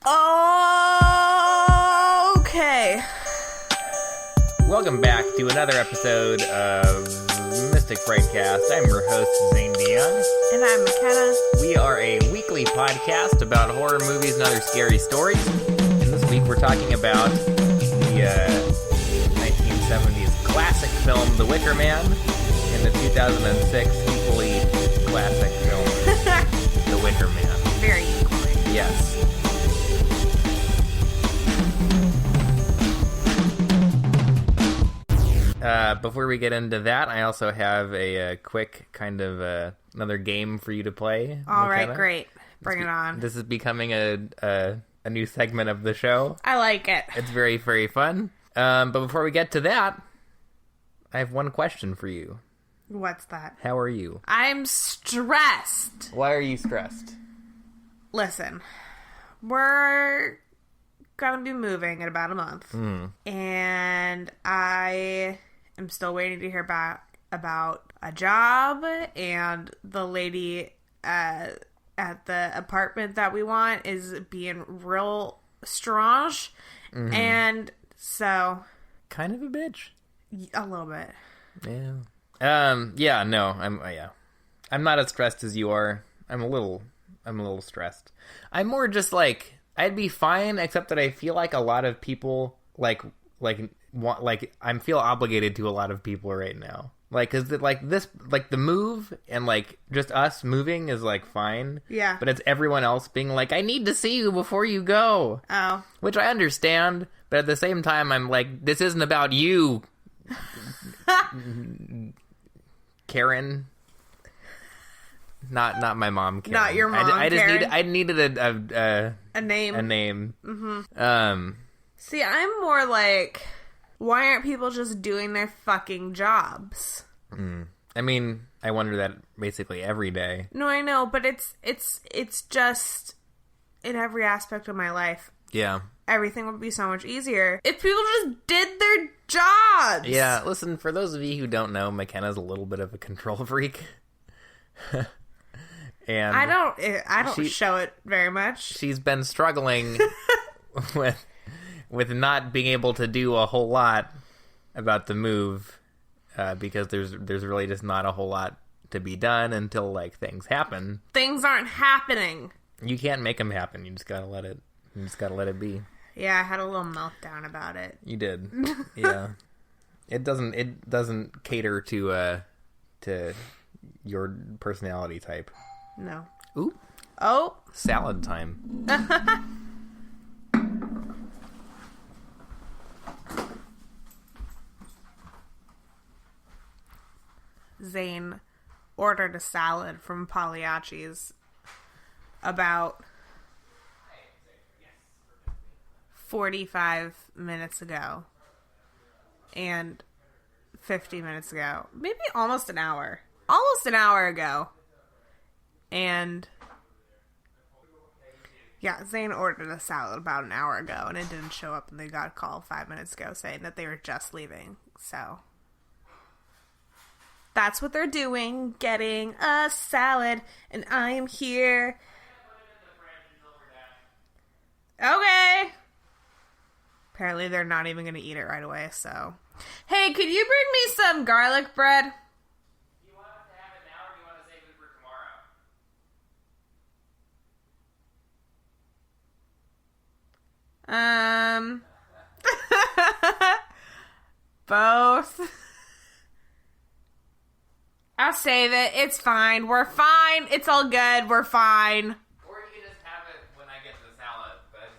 Okay. Welcome back to another episode of Mystic Frightcast. I'm your host, Zane DeYoung. And I'm McKenna. We are a weekly podcast about horror movies and other scary stories. And this week we're talking about the 1970s classic film, The Wicker Man, and the 2006 equally classic film, The Wicker Man. Very equally. Yes. Before we get into that, I also have a quick kind of another game for you to play. All McKenna. right, great. Bring it on. This is becoming a new segment of the show. I like it. It's very, very fun. But before we get to that, I have one question for you. What's that? How are you? I'm stressed. Why are you stressed? Listen, we're gonna be moving in about a month. And I am still waiting to hear back about a job, and the lady at the apartment that we want is being real strange. And so... Kind of a bitch. A little bit. Yeah. I'm not as stressed as you are. I'm a little stressed. I'm more just like, I'd be fine, except that I feel like a lot of people I feel obligated to a lot of people right now. Like, cause the move and like just us moving is like fine. Yeah. But it's everyone else being like, I need to see you before you go. Oh. Which I understand, but at the same time, I'm like, this isn't about you, Karen. Not my mom, Karen. Not your mom, Karen. I needed a name. A name. Mm-hmm. See, I'm more like, why aren't people just doing their fucking jobs? I mean, I wonder that basically every day. No, I know, but it's just in every aspect of my life. Yeah. Everything would be so much easier if people just did their jobs. Yeah, listen, for those of you who don't know, McKenna's a little bit of a control freak. And I don't show it very much. She's been struggling with not being able to do a whole lot about the move, because there's really just not a whole lot to be done until like things happen. Things aren't happening. You can't make them happen. You just gotta let it. You just gotta let it be. Yeah, I had a little meltdown about it. You did. Yeah. It doesn't cater to your personality type. No. Ooh. Oh. Salad time. Zane ordered a salad from Pagliacci's about 45 minutes ago. And 50 minutes ago. Maybe almost an hour. Almost an hour ago. And yeah, Zane ordered a salad about an hour ago, and it didn't show up, and they got a call 5 minutes ago saying that they were just leaving. So that's what they're doing, getting a salad, and I am here. Okay. Apparently they're not even going to eat it right away, so. Hey, could you bring me some garlic bread? Both. I'll save it. It's fine. We're fine. It's all good. We're fine. Or you can just have it when I get the salad, but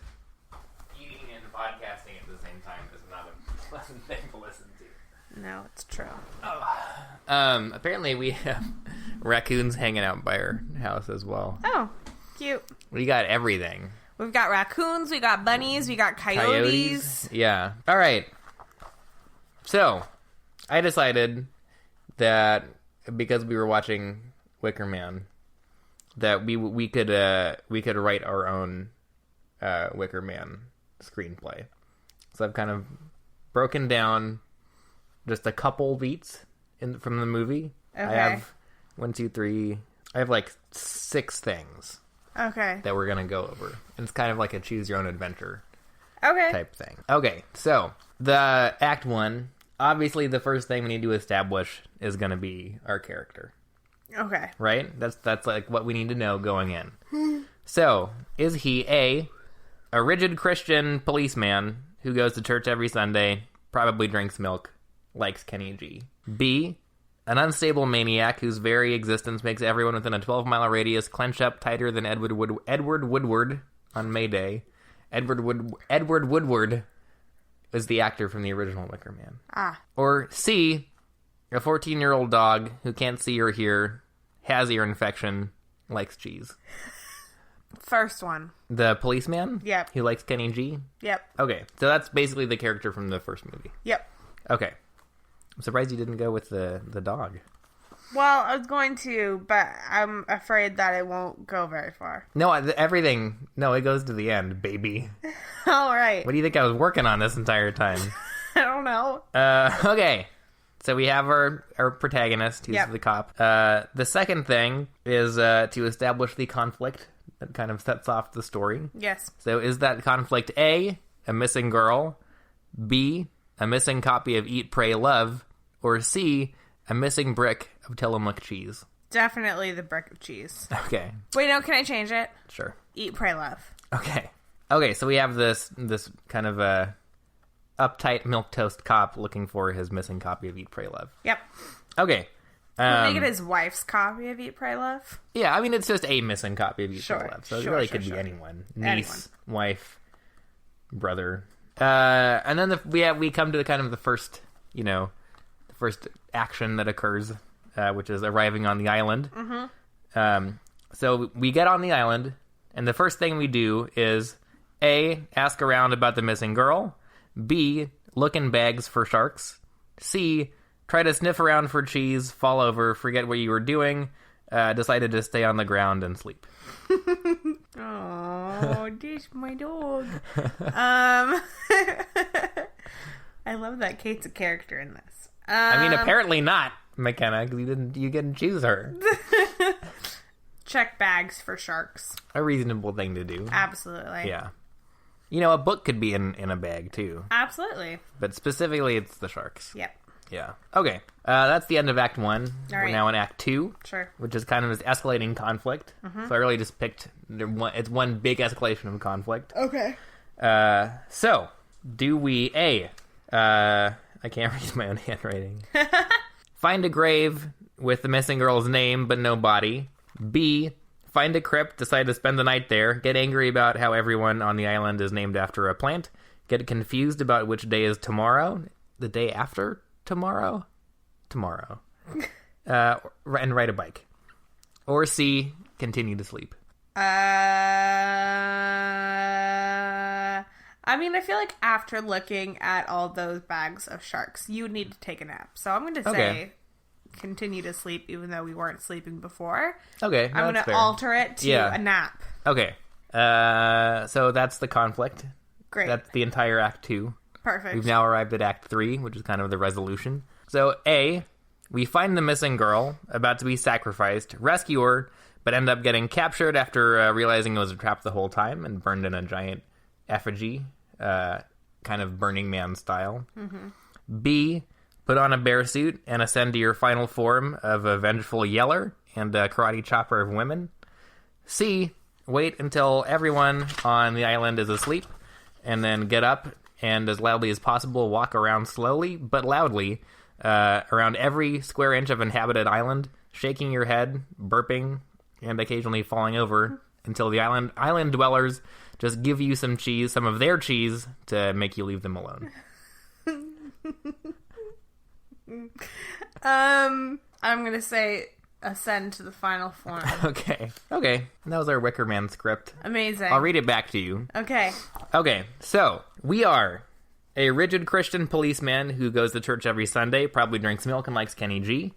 eating and podcasting at the same time is not a pleasant thing to listen to. No, it's true. Apparently we have raccoons hanging out by our house as well. Oh, cute. We got everything. We've got raccoons, we got bunnies, we got coyotes. Yeah. All right. So, I decided that because we were watching Wicker Man, that we could write our own Wicker Man screenplay. So I've kind of broken down just a couple beats from the movie. Okay. I have 1, 2, 3. I have like 6 things Okay. that we're going to go over. And it's kind of like a choose your own adventure Okay. type thing. Okay, so the Act 1, obviously the first thing we need to establish is going to be our character. Okay. Right? That's like what we need to know going in. So, is he A rigid Christian policeman who goes to church every Sunday, probably drinks milk, likes Kenny G? B, an unstable maniac whose very existence makes everyone within a 12-mile radius clench up tighter than Edward Woodward on May Day. Edward Woodward is the actor from the original Wicker Man. Ah. Or C, a 14-year-old dog who can't see or hear, has ear infection, likes cheese. First one. The policeman? Yep. Who likes Kenny G? Yep. Okay, so that's basically the character from the first movie. Yep. Okay. I'm surprised you didn't go with the dog. Well, I was going to, but I'm afraid that it won't go very far. No, everything... No, it goes to the end, baby. All right. What do you think I was working on this entire time? I don't know. Okay. So we have our protagonist, who's the cop. The second thing is to establish the conflict that kind of sets off the story. Yes. So is that conflict A, a missing girl, B, a missing copy of Eat, Pray, Love, or C, a missing brick of Tillamook cheese? Definitely the brick of cheese. Okay. Wait, no, can I change it? Sure. Eat, Pray, Love. Okay. Okay, so we have this kind of uptight milquetoast cop looking for his missing copy of Eat, Pray, Love. Yep. Okay. Make it his wife's copy of Eat, Pray, Love? Yeah, I mean, it's just a missing copy of Eat, Pray, Love. So it really could be anyone. Niece, wife, brother. And then we come to the first, the first action that occurs, which is arriving on the island. Mm-hmm. So we get on the island, and the first thing we do is A, ask around about the missing girl. B, look in bags for sharks. C, try to sniff around for cheese, fall over, forget what you were doing, decided to stay on the ground and sleep. Oh, this my dog. I love that Kate's a character in this. I mean, apparently not, McKenna, because you didn't choose her. Check bags for sharks. A reasonable thing to do. Absolutely. Yeah. A book could be in a bag, too. Absolutely. But specifically, it's the sharks. Yep. Yeah. Okay. That's the end of Act 1. We're now in Act 2. Sure. Which is kind of this escalating conflict. Mm-hmm. So I really just picked... It's one big escalation of conflict. Okay. So, do we... A... I can't read my own handwriting. Find a grave with the missing girl's name but no body. B... Find a crypt, decide to spend the night there, get angry about how everyone on the island is named after a plant, get confused about which day is tomorrow, the day after tomorrow, and ride a bike. Or C, continue to sleep. I mean, I feel like after looking at all those bags of sharks, you would need to take a nap. So I'm going to say... continue to sleep even though we weren't sleeping before. Okay, I'm going to alter it to a nap. Okay. So that's the conflict. Great. That's the entire Act 2. Perfect. We've now arrived at Act 3, which is kind of the resolution. So A, we find the missing girl about to be sacrificed, rescue her, but end up getting captured after realizing it was a trap the whole time and burned in a giant effigy, kind of Burning Man style. Mm-hmm. B, put on a bear suit and ascend to your final form of a vengeful yeller and a karate chopper of women. C, wait until everyone on the island is asleep, and then get up and as loudly as possible walk around slowly but loudly around every square inch of inhabited island, shaking your head, burping, and occasionally falling over until the island dwellers just give you some of their cheese to make you leave them alone. I'm gonna say ascend to the final form. Okay. And that was our Wicker Man script. Amazing. I'll read it back to you. Okay. So we are a rigid Christian policeman who goes to church every Sunday, probably drinks milk and likes Kenny G.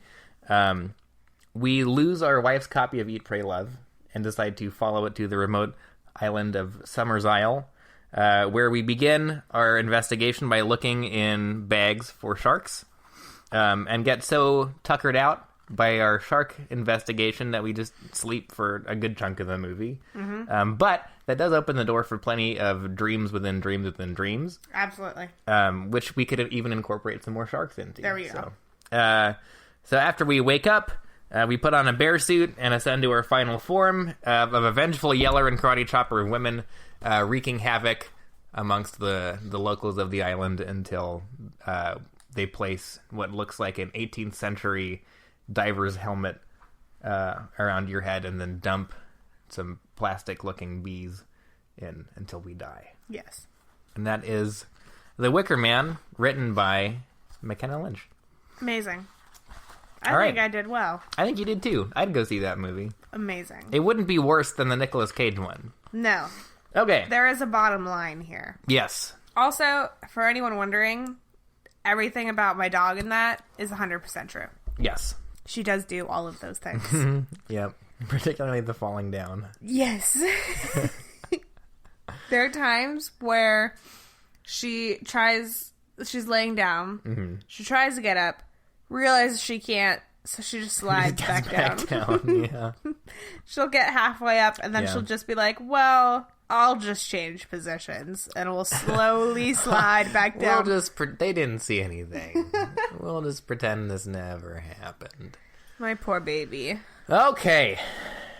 We lose our wife's copy of Eat, Pray, Love and decide to follow it to the remote island of Summer's Isle, where we begin our investigation by looking in bags for sharks. And get so tuckered out by our shark investigation that we just sleep for a good chunk of the movie. But that does open the door for plenty of dreams within dreams within dreams. Absolutely. Which we could even incorporate some more sharks into. There we go. So after we wake up, we put on a bear suit and ascend to our final form of a vengeful yeller and karate chopper of women, wreaking havoc amongst the locals of the island until they place what looks like an 18th century diver's helmet around your head and then dump some plastic-looking bees in until we die. Yes. And that is The Wicker Man, written by McKenna Lynch. Amazing. I think I did well. I think you did too. I'd go see that movie. Amazing. It wouldn't be worse than the Nicolas Cage one. No. Okay. There is a bottom line here. Yes. Also, for anyone wondering, everything about my dog in that is 100% true. Yes. She does do all of those things. Yep. Particularly the falling down. Yes. There are times where she's laying down, she tries to get up, realizes she can't, so she just slides back down. Yeah. She'll get halfway up, and then she'll just be like, well, I'll just change positions, and we'll slowly slide back down. They didn't see anything. We'll just pretend this never happened. My poor baby. Okay.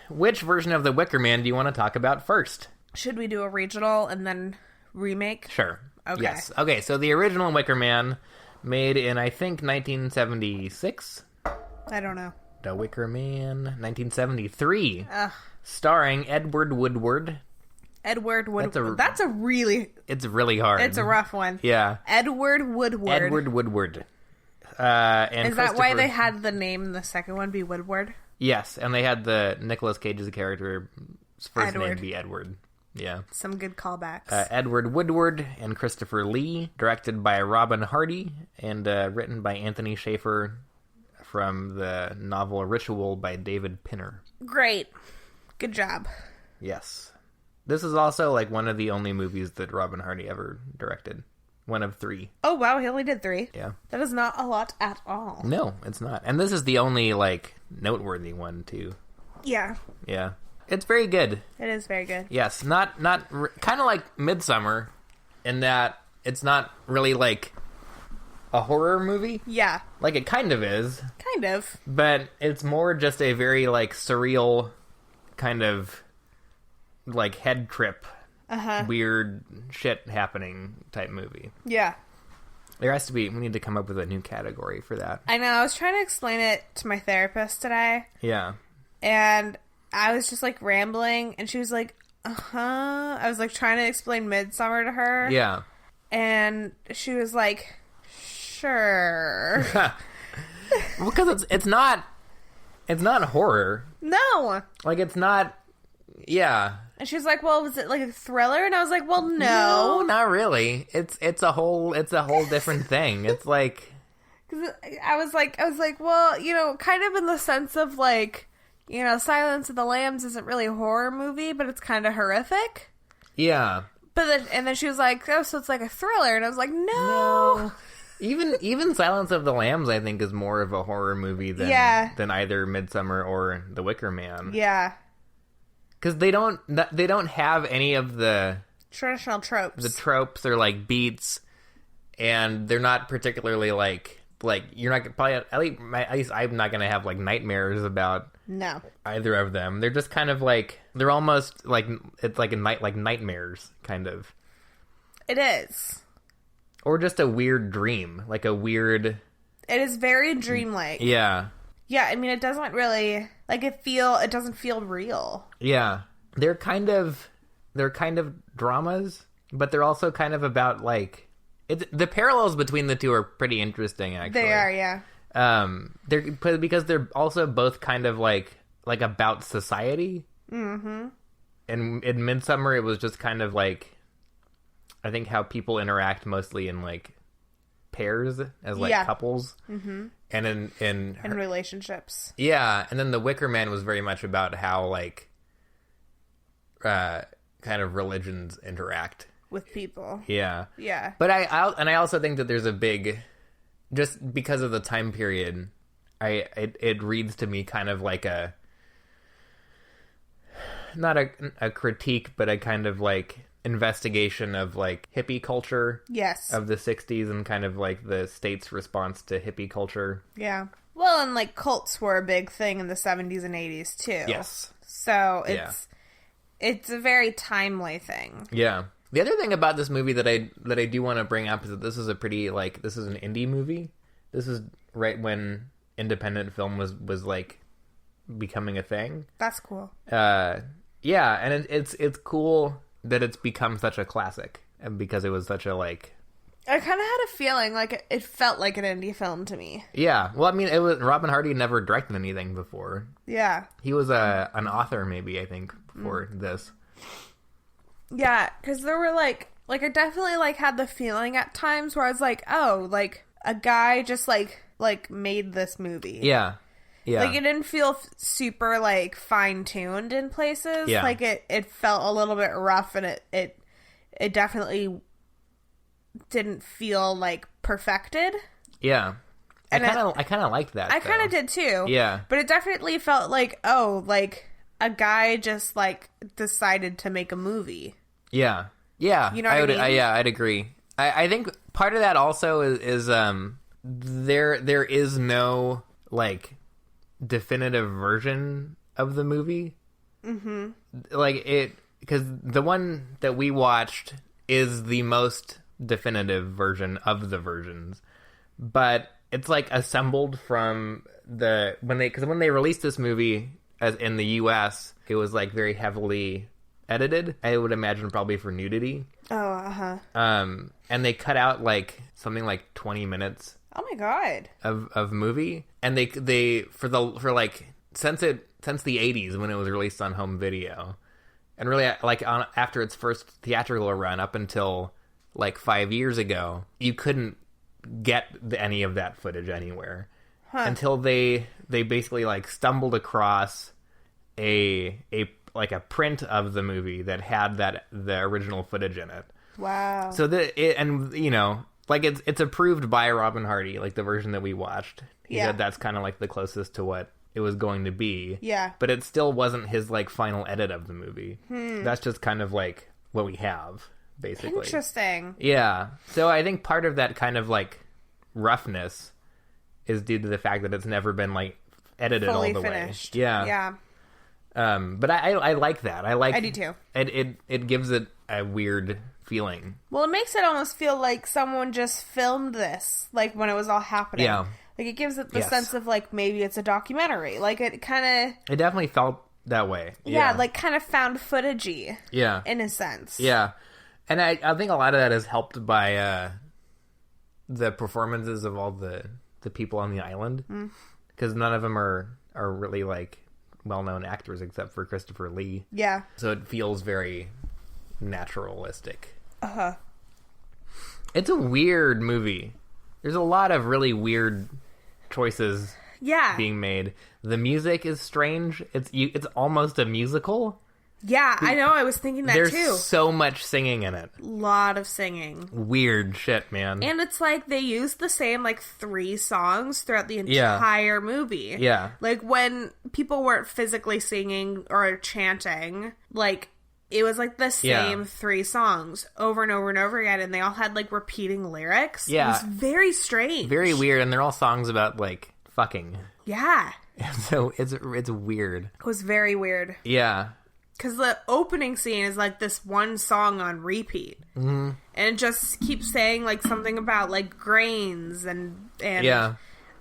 Which version of The Wicker Man do you want to talk about first? Should we do a regional and then remake? Sure. Okay. Yes. Okay, so the original Wicker Man, made in, I think, 1976? I don't know. The Wicker Man, 1973. Ugh. Starring Edward Woodward. Edward Woodward. That's a really... It's really hard. It's a rough one. Yeah. Edward Woodward. Edward Woodward. And is that why they had the name in the second one be Woodward? Yes, and they had the Nicolas Cage's character's first Edward. name be Edward. Yeah. Some good callbacks. Edward Woodward and Christopher Lee, directed by Robin Hardy, and written by Anthony Schaefer from the novel Ritual by David Pinner. Great. Good job. Yes. This is also like one of the only movies that Robin Hardy ever directed. One of 3. Oh, wow, he only did 3. Yeah. That is not a lot at all. No, it's not. And this is the only, like, noteworthy one, too. Yeah. Yeah. It's very good. It is very good. Yes, kind of like Midsommar, in that it's not really, like, a horror movie. Yeah. Like, it kind of is. Kind of. But it's more just a very, like, surreal kind of, like, head trip. Weird shit happening type movie. Yeah. There has to be, we need to come up with a new category for that. I know, I was trying to explain it to my therapist today. Yeah. And I was just like rambling, and she was like, I was like trying to explain Midsommar to her. Yeah. And she was like, sure. Well, because it's not horror. No. Like, it's not, yeah. And she was like, well, was it like a thriller? And I was like, well, no. No, not really. It's a whole different thing. It's like... Cause I was like, well, you know, kind of in the sense of like, you know, Silence of the Lambs isn't really a horror movie, but it's kind of horrific. Yeah. But then she was like, oh, so it's like a thriller. And I was like, no. Even Silence of the Lambs, I think, is more of a horror movie than either Midsommar or The Wicker Man. Yeah. Because they don't have any of the traditional tropes. The tropes are like beats, and they're not particularly like you're not probably at least I'm not gonna have like nightmares about either of them. They're just kind of like they're almost like it's like nightmares kind of. It is. Or just a weird dream, like a weird. It is very dreamlike. Yeah. Yeah, I mean, it doesn't really it doesn't feel real. Yeah, they're kind of dramas, but they're also kind of about like the parallels between the two are pretty interesting. Actually, they are. Yeah. Because they're also both kind of like about society. Mm-hmm. And in Midsommar, it was just kind of like I think how people interact mostly in like pairs as like couples. Mm-hmm. And in relationships. Yeah, and then The Wicker Man was very much about how like kind of religions interact with people. Yeah. Yeah. But I also think that there's a big, just because of the time period, it reads to me kind of like not a critique, but a kind of like investigation of like hippie culture. Yes. Of the 60s and kind of like the state's response to hippie culture. Yeah. Well, and like cults were a big thing in the 70s and 80s too. Yes. So it's a very timely thing. Yeah. The other thing about this movie that I do want to bring up is that this is a pretty like this is an indie movie. This is right when independent film was like becoming a thing. That's cool. Yeah, and it's cool that it's become such a classic, and because it was such a like. I kind of had a feeling like it felt like an indie film to me. Yeah, well, I mean, it was Robin Hardy never directed anything before. Yeah, he was an author, maybe I think before this. Yeah, because there were like I definitely like had the feeling at times where I was like, oh, like a guy just like made this movie. Yeah. Yeah. Like, it didn't feel super, like, fine-tuned in places. Yeah. Like, it felt a little bit rough, and it definitely didn't feel, like, perfected. Yeah. I kind of liked that, I kind of did, too. Yeah. But it definitely felt like, oh, like, a guy just, like, decided to make a movie. Yeah. Yeah. You know what I mean? Yeah, I'd agree. I think part of that also is there is no, like, definitive version of the movie. Mm-hmm. Like, because the one that we watched is the most definitive version of the versions, but it's like assembled from when they released this movie as in the US, it was like very heavily edited. I would imagine probably for nudity. Oh, uh-huh. And they cut out like something like 20 minutes. Oh my god. Of movie, and they for since the 80s when it was released on home video, and really like after its first theatrical run up until like 5 years ago, you couldn't get any of that footage anywhere until they basically like stumbled across a print of the movie that had the original footage in it. Wow. So like it's approved by Robin Hardy, like the version that we watched. He said that's kind of like the closest to what it was going to be. Yeah. But it still wasn't his like final edit of the movie. That's just kind of like what we have, basically. Interesting. Yeah. So I think part of that kind of like roughness is due to the fact that it's never been like edited fully all the finished. way. Yeah. Yeah. But I like that. I do too. It gives it a weird feeling. Well, it makes it almost feel like someone just filmed this, like when it was all happening. Yeah. Like it gives it the sense of like maybe it's a documentary. Like it kind of. It definitely felt that way. Yeah, like kind of found footagey. Yeah. In a sense. Yeah, and I think a lot of that is helped by the performances of all the people on the island, because none of them are really like well-known actors except for Christopher Lee. Yeah. So it feels very naturalistic. Uh-huh. It's a weird movie. There's a lot of really weird choices being made. The music is strange. It's almost a musical. Yeah, I know. I was thinking that There's too. There's so much singing in it. Lot of singing. Weird shit, man. And it's like they used the same like 3 songs throughout the entire movie. Yeah. Like when people weren't physically singing or chanting, like it was like the same 3 songs over and over and over again, and they all had like repeating lyrics. Yeah. It was very strange. Very weird, and they're all songs about like fucking. Yeah. So it's weird. It was very weird. Yeah. Because the opening scene is like this one song on repeat. Mm-hmm. And it just keeps saying like something about like grains and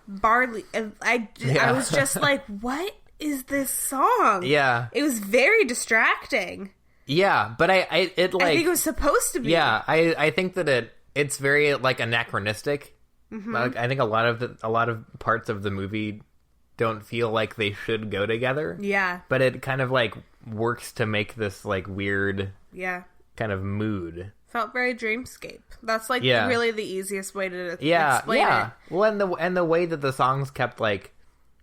barley. And I was just like, what is this song? Yeah. It was very distracting. Yeah, but I think it was supposed to be. Yeah, I think that it's very like anachronistic. Mm-hmm. Like, I think a lot of parts of the movie don't feel like they should go together. Yeah. But it kind of like works to make this like weird kind of mood. Felt very dreamscape. That's like really the easiest way to explain it. Well, and the way that the songs kept like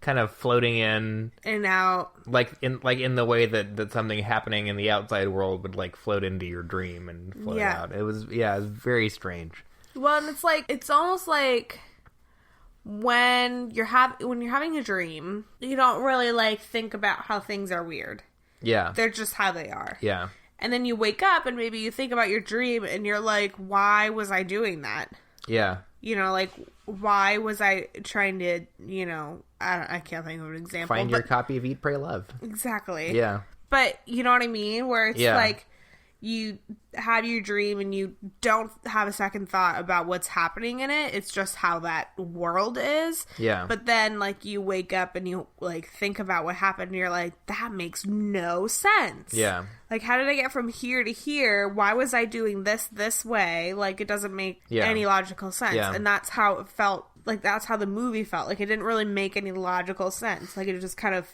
kind of floating in and out, like in the way that something happening in the outside world would like float into your dream and float out. It was very strange. Well, and it's almost like when you're having a dream, you don't really like think about how things are weird. Yeah. They're just how they are. Yeah. And then you wake up and maybe you think about your dream and you're like, why was I doing that? Yeah. You know, like, why was I trying to, you know, I can't think of an example. Find your copy of Eat, Pray, Love. Exactly. Yeah. But you know what I mean? Where it's like you have your dream and you don't have a second thought about what's happening in it. It's just how that world is. Yeah. But then, like, you wake up and you, like, think about what happened and you're like, that makes no sense. Yeah. Like, how did I get from here to here? Why was I doing this way? Like, it doesn't make any logical sense. Yeah. And that's how it felt. Like, that's how the movie felt. Like, it didn't really make any logical sense. Like, it was just kind of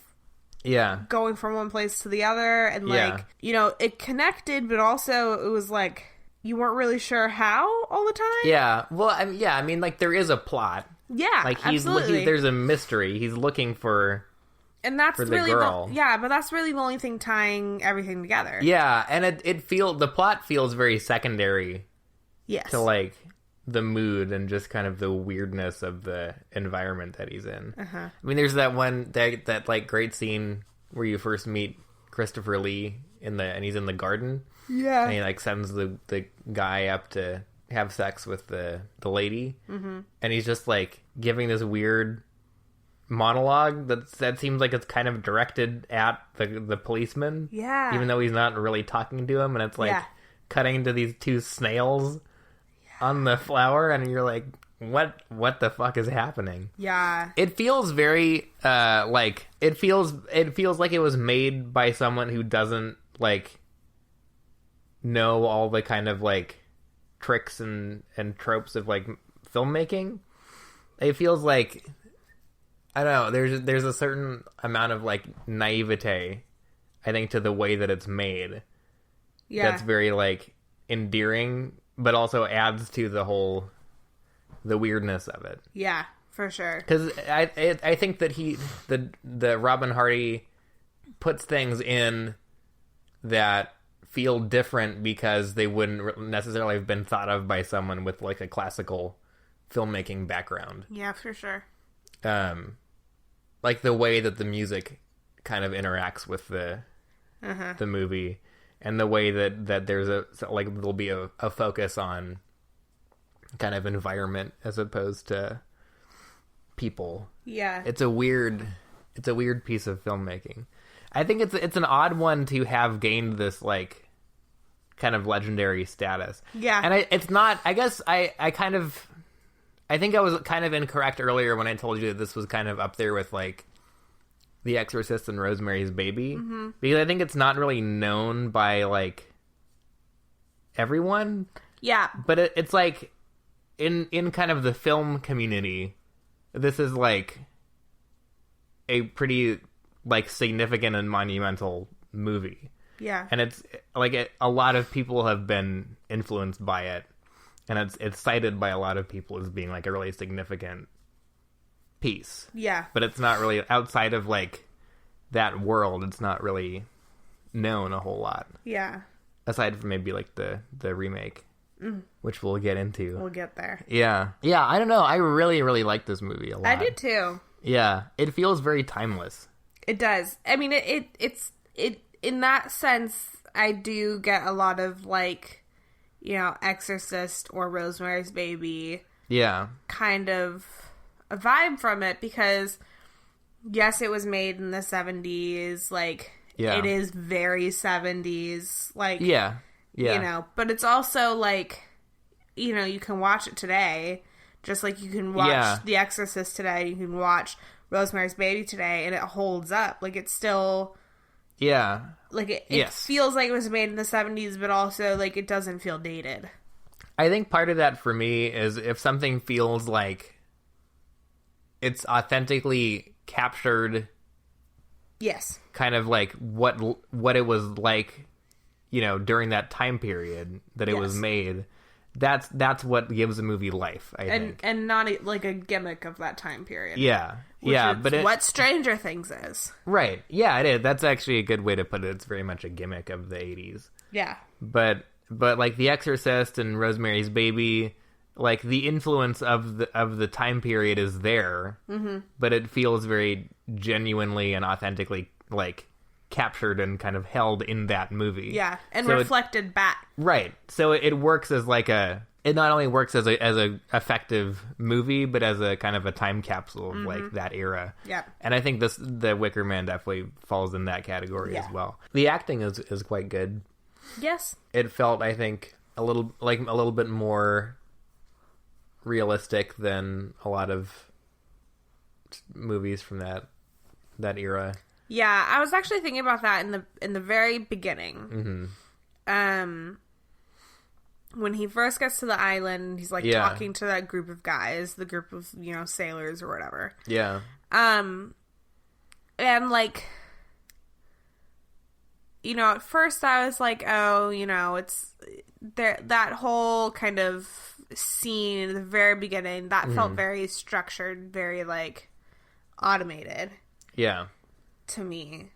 going from one place to the other. And, like, you know, it connected, but also it was like, you weren't really sure how all the time. Yeah. Well, I mean, like, there is a plot. Yeah, like, absolutely. There's a mystery. He's looking for... And that's for the really girl. but that's really the only thing tying everything together. Yeah, and the plot feels very secondary. Yes. To, like, the mood and just kind of the weirdness of the environment that he's in. Uh-huh. I mean, there's that one that like great scene where you first meet Christopher Lee and he's in the garden. Yeah. And he like sends the guy up to have sex with the lady. Mm-hmm. And he's just like giving this weird monologue that seems like it's kind of directed at the policeman. Yeah. Even though he's not really talking to him, and it's like cutting to these two snails on the flower, and you're like, what the fuck is happening? Yeah. It feels very like it feels like it was made by someone who doesn't like know all the kind of like tricks and tropes of like filmmaking. It feels like, I don't know, there's a certain amount of like naivete, I think, to the way that it's made. Yeah. That's very like endearing, but also adds to the weirdness of it. Yeah, for sure. Because I think that the Robin Hardy puts things in that feel different because they wouldn't necessarily have been thought of by someone with like a classical filmmaking background. Yeah, for sure. Like the way that the music kind of interacts with the movie, and the way that there's there'll be a focus on kind of environment as opposed to people. Yeah. It's a weird piece of filmmaking. I think it's an odd one to have gained this like kind of legendary status. Yeah. And it's not, I guess I think I was kind of incorrect earlier when I told you that this was kind of up there with like The Exorcist and Rosemary's Baby. Mm-hmm. Because I think it's not really known by like everyone. Yeah. But it's like in kind of the film community, this is like a pretty like significant and monumental movie. Yeah. And it's like a lot of people have been influenced by it. And it's cited by a lot of people as being like a really significant piece. Yeah. But it's not really outside of like that world. It's not really known a whole lot. Yeah. Aside from maybe like the remake, which we'll get into. We'll get there. Yeah. Yeah. I don't know. I really, really like this movie a lot. I did too. Yeah. It feels very timeless. It does. I mean, it's in that sense, I do get a lot of like, you know, Exorcist or Rosemary's Baby. Yeah. Kind of a vibe from it because, yes, it was made in the 70s. Like, it is very 70s. Like, yeah. You know, but it's also like, you know, you can watch it today. Just like you can watch The Exorcist today. You can watch Rosemary's Baby today, and it holds up. Like, it's still... Yeah. Like, it feels like it was made in the 70s, but also, like, it doesn't feel dated. I think part of that for me is if something feels like it's authentically captured... Yes. Kind of like what it was like, you know, during that time period that it was made. That's what gives a movie life, I think. And not like a gimmick of that time period. Yeah. But what Stranger Things is. Right. Yeah, it is. That's actually a good way to put it. It's very much a gimmick of the 80s. Yeah. But like The Exorcist and Rosemary's Baby, like the influence of the time period is there, but it feels very genuinely and authentically like captured and kind of held in that movie. Yeah, and so reflected back. Right. So it works as like it not only works as a effective movie, but as a kind of a time capsule of like that era. Yeah. And I think the Wicker Man definitely falls in that category as well. The acting is quite good. Yes. It felt, I think, a little bit more realistic than a lot of movies from that era. Yeah, I was actually thinking about that in the very beginning. When he first gets to the island, he's like talking to that group of guys, the group of, sailors or whatever. Yeah. And like, at first I was like, oh, it's there, that whole kind of scene in the very beginning, that felt very structured, very like automated. Yeah. To me.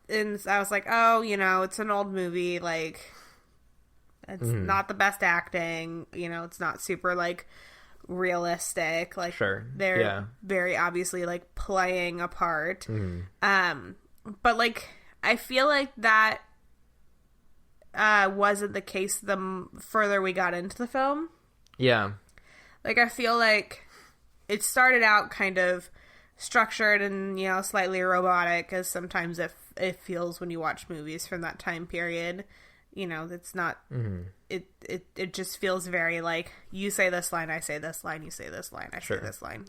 And I was like, oh, it's an old movie, like, it's not the best acting, it's not super, like, realistic, like, sure. They're very obviously, like, playing a part, but, like, I feel like that wasn't the case the further we got into the film. Yeah. Like, I feel like it started out kind of structured and, slightly robotic, as sometimes it feels when you watch movies from that time period. It's not, it just feels very like, you say this line, I say this line, you say this line, I say this line,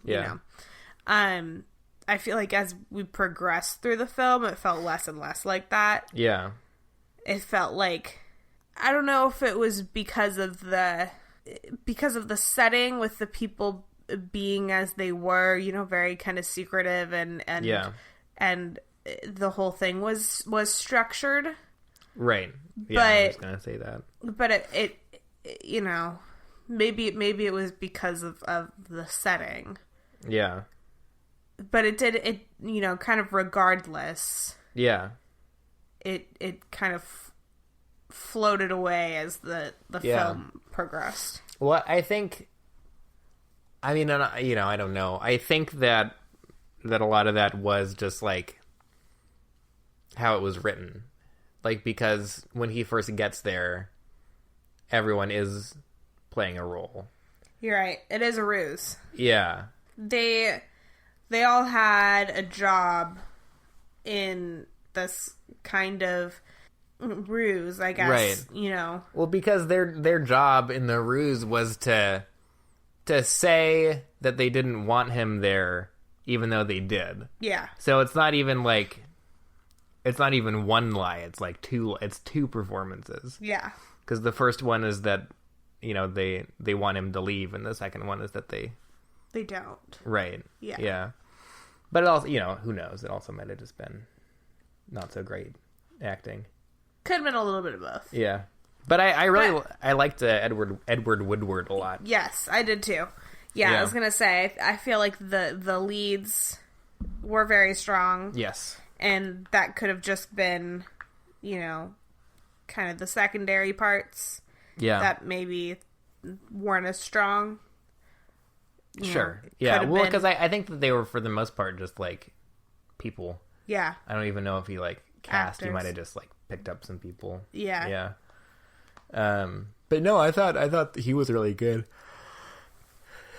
I feel like as we progressed through the film, it felt less and less like that. Yeah. It felt like, I don't know if it was because of the setting with the people being as they were, very kind of secretive and the whole thing was structured. Right. Yeah, I was gonna say that. But it maybe it was because of the setting. Yeah. But it kind of regardless. Yeah. It kind of floated away as the film progressed. Well, I think, I mean, I don't know. I think that a lot of that was just like how it was written. Like, because when he first gets there, everyone is playing a role. You're right. It is a ruse. Yeah. They all had a job in this kind of ruse, I guess. Right. Well, because their job in the ruse was to say that they didn't want him there, even though they did. Yeah. So it's not even like, it's not even one lie. It's like two performances. Yeah. Because the first one is that, they want him to leave, and the second one is that they don't. Right. Yeah. Yeah. But it also, who knows? It also might have just been not so great acting. Could have been a little bit of both. Yeah. But I liked Edward Woodward a lot. Yes, I did too. Yeah, I was gonna say, I feel like the leads were very strong. Yes. And that could have just been, kind of the secondary parts. Yeah. That maybe weren't as strong. Sure. Yeah. Well, because I think that they were, for the most part, just like people. Yeah. I don't even know if he like cast. Actors. He might have just like picked up some people. Yeah. Yeah. But no, I thought he was really good.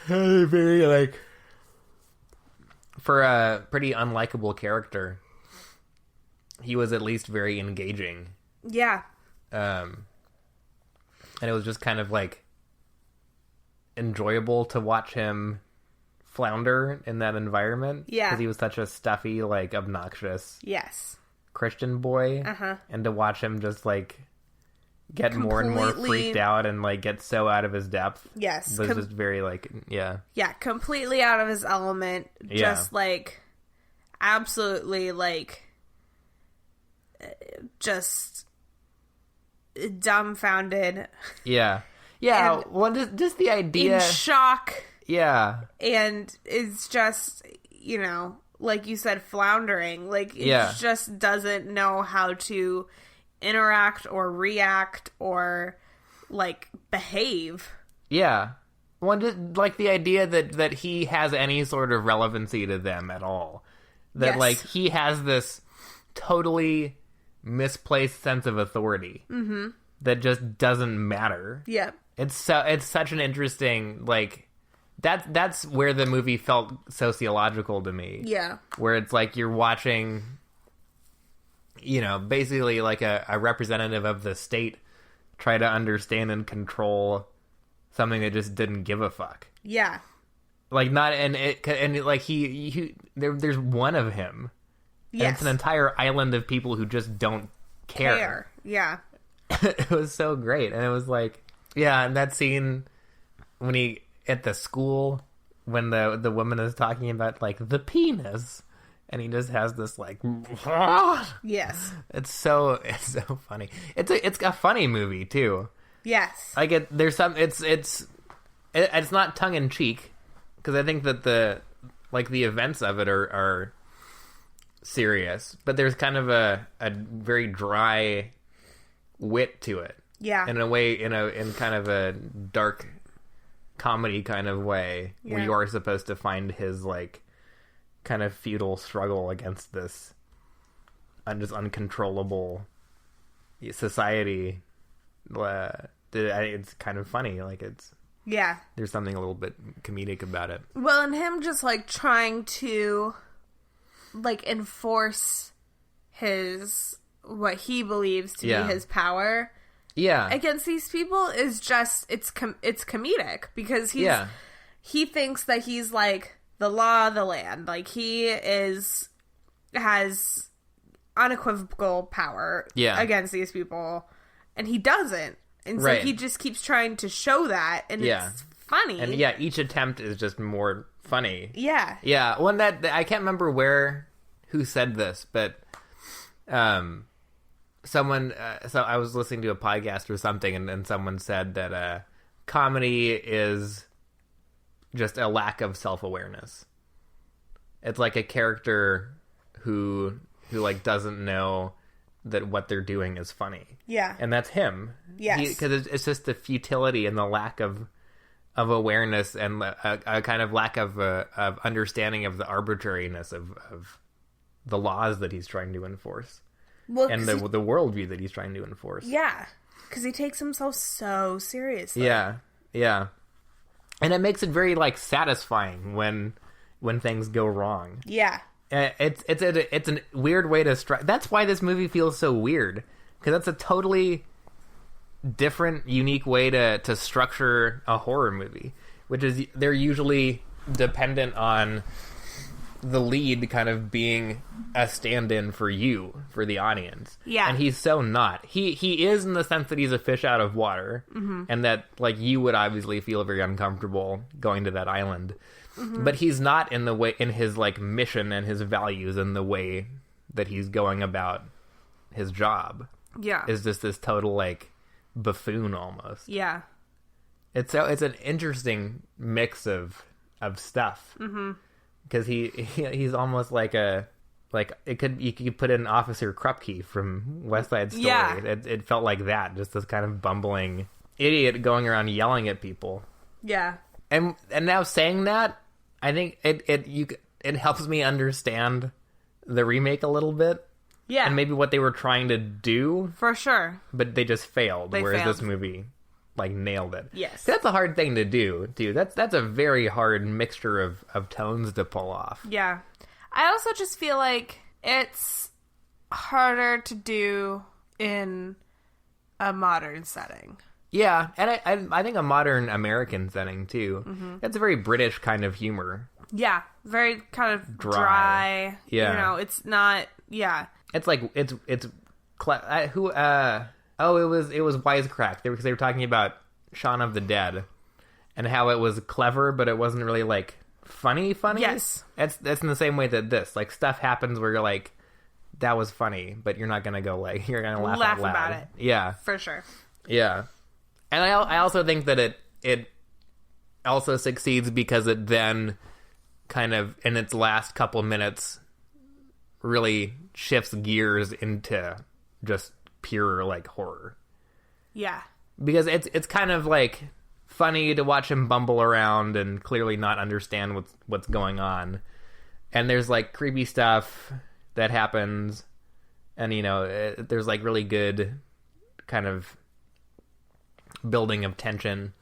Very like, for a pretty unlikable character, he was at least very engaging. Yeah. And it was just kind of like enjoyable to watch him flounder in that environment. Yeah. Because he was such a stuffy, like, obnoxious Christian boy. Uh-huh. And to watch him just, like, get more and more freaked out and, like, get so out of his depth. Yes. Was just very, like, yeah. Yeah, completely out of his element. Just, like, absolutely, like, just dumbfounded. Yeah. Yeah, well, just the idea. In shock. Yeah. And it's just, like you said, floundering. Like, it just doesn't know how to interact or react or, like, behave. Yeah. Well, just like the idea that he has any sort of relevancy to them at all. That, yes. like, he has this totally misplaced sense of authority that just doesn't matter. Yeah. It's such an interesting, like, that's where the movie felt sociological to me. Yeah. Where it's like you're watching, you know, basically like a representative of the state try to understand and control something that just didn't give a fuck. Yeah. Like, not, and like there's one of him. Yes. And it's an entire island of people who just don't care. Yeah. It was so great. And it was like, yeah, and that scene when he, at the school, when the woman is talking about, like, the penis, and he just has this, like, yes. It's so funny. It's a funny movie, too. Yes. Like, it's not tongue in cheek, because I think that the events of it are serious, but there's kind of a very dry wit to it. Yeah. In a way, in kind of a dark comedy kind of way, where you are supposed to find his, like, kind of futile struggle against this just uncontrollable society. It's kind of funny. Like, there's something a little bit comedic about it. Well, and him just, like, trying to, like, enforce what he believes to be his power against these people is just, it's comedic, because he thinks that he's, like, the law of the land. Like, he has unequivocal power against these people, and he doesn't. And so he just keeps trying to show that, and it's funny. And each attempt is just more funny. Yeah. Yeah. One that I can't remember who said this, but someone, so I was listening to a podcast or something, and someone said that comedy is just a lack of self-awareness. It's like a character who like doesn't know that what they're doing is funny. Yeah. And that's him. Yes. Because it's just the futility and the lack of awareness, and a kind of lack of understanding of the arbitrariness of the laws that he's trying to enforce. Well, and the worldview that he's trying to enforce. Yeah. Because he takes himself so seriously. Yeah. Yeah. And it makes it very, like, satisfying when things go wrong. Yeah. It's a weird way to strike. That's why this movie feels so weird, because that's a totally different, unique way to structure a horror movie, which is they're usually dependent on the lead kind of being a stand-in for the audience. Yeah. And he's so not. He is, in the sense that he's a fish out of water, and that, like, you would obviously feel very uncomfortable going to that island. But he's not in his, like, mission and his values, and the way that he's going about his job. Yeah. Is just this total, like, buffoon almost. Yeah. It's an interesting mix of stuff. Because he's almost like you could put in Officer Krupke from West Side Story. Yeah. It felt like that, just this kind of bumbling idiot going around yelling at people. Yeah. And now saying that, I think it helps me understand the remake a little bit. Yeah. And maybe what they were trying to do. For sure. But they just failed. Whereas this movie, like, nailed it. Yes. That's a hard thing to do, too. That's a very hard mixture of tones to pull off. Yeah. I also just feel like it's harder to do in a modern setting. Yeah, and I think a modern American setting, too. It's a very British kind of humor. Yeah, very kind of dry. Yeah. You know, it's not, yeah. It's like, it was Wisecrack, because they were talking about Shaun of the Dead, and how it was clever, but it wasn't really, like, funny. Yes. That's in the same way that this, like, stuff happens where you're like, that was funny, but you're not gonna go, like, you're gonna laugh out loud. About it. Yeah. For sure. Yeah. And I also think that it also succeeds because it then kind of, in its last couple minutes, really shifts gears into just pure, like, horror. Yeah. Because it's kind of, like, funny to watch him bumble around and clearly not understand what's going on. And there's like creepy stuff that happens, and there's like really good kind of building of tension.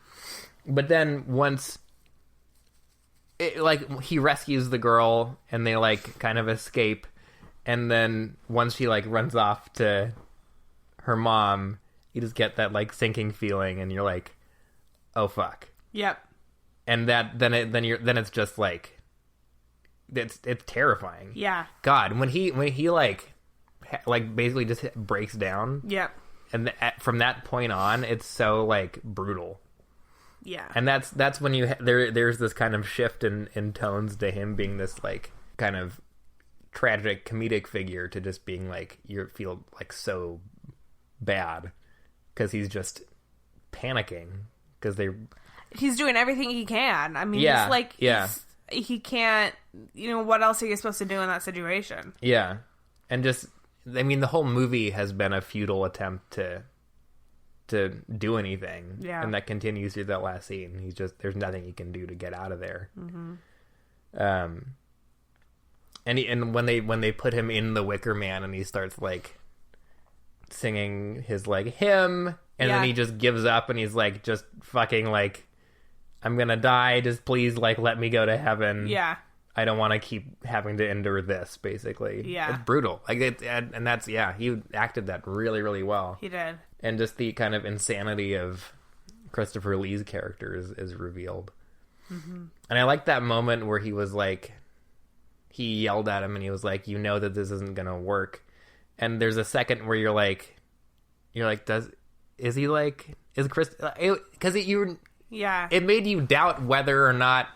But then once he rescues the girl and they like kind of escape, and then once she like runs off to her mom, you just get that like sinking feeling, and you're like, oh fuck. Yep. And then it's just like it's terrifying. Yeah. God, when he like basically just breaks down. Yep. And from that point on, it's so like brutal. Yeah. And that's when there's this kind of shift in tones to him being this like kind of tragic comedic figure to just being like, you feel like so bad because he's just panicking because he's doing everything he can. I mean, yeah, he's like, yeah. He can't, what else are you supposed to do in that situation? Yeah. And just, I mean, the whole movie has been a futile attempt to do anything. Yeah. And that continues through that last scene. There's nothing he can do to get out of there. Mm-hmm. And when they put him in the Wicker Man and he starts like singing his like hymn, and then he just gives up and he's like, just fucking like, I'm gonna die, just please like let me go to heaven. Yeah. I don't want to keep having to endure this, basically. Yeah. It's brutal. Like and that's, he acted that really, really well. He did. And just the kind of insanity of Christopher Lee's character is revealed. Mm-hmm. And I like that moment where he was like, he yelled at him and he was like, that this isn't gonna work. And there's a second where you're like, is Chris, because it made you doubt whether or not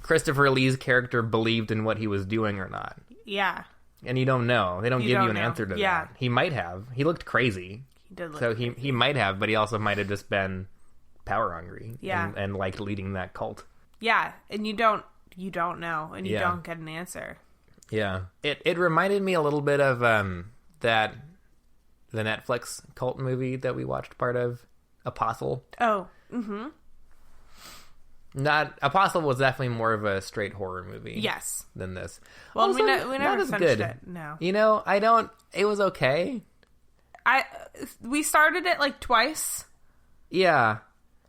Christopher Lee's character believed in what he was doing or not. Yeah. And you don't know. They don't give you an answer to that. He might have. He looked crazy. He did look so crazy. he might have, but he also might have just been power hungry. Yeah. And liked leading that cult. Yeah. And you don't know, and you don't get an answer. Yeah. It reminded me a little bit of the Netflix cult movie that we watched part of, Apostle. Oh. Mm-hmm. Apostle was definitely more of a straight horror movie. Yes. Than this. Well, also, we never finished it. No. It was okay. We started it like twice. Yeah.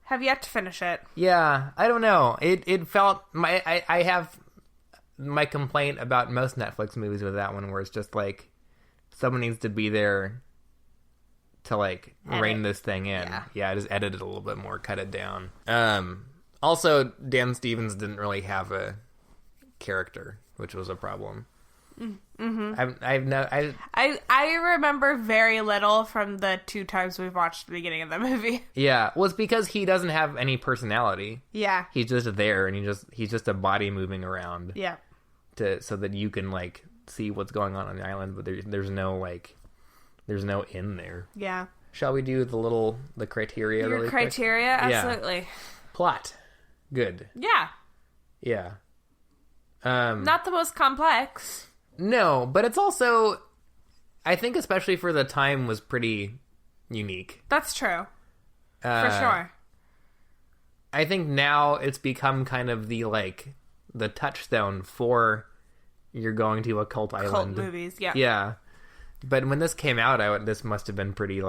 Have yet to finish it. Yeah. I don't know. It felt, I have my complaint about most Netflix movies with that one, where it's just like, someone needs to be there to like rein this thing in. Yeah, just edit it a little bit more, cut it down. Also, Dan Stevens didn't really have a character, which was a problem. Mm-hmm. I remember very little from the 2 times we've watched the beginning of the movie. Yeah, well, it's because he doesn't have any personality. Yeah, he's just there, and he's just a body moving around. Yeah, so that you can like see what's going on the island, but there's no in there. Yeah. Shall we do the criteria? Your really criteria, quick? absolutely. Yeah. Plot, good. Yeah. Yeah. Not the most complex. No, but it's also, I think, especially for the time, was pretty unique. That's true. For sure. I think now it's become kind of the touchstone for you're going to a cult island. Cult movies, yeah. Yeah. But when this came out, this must have been pretty,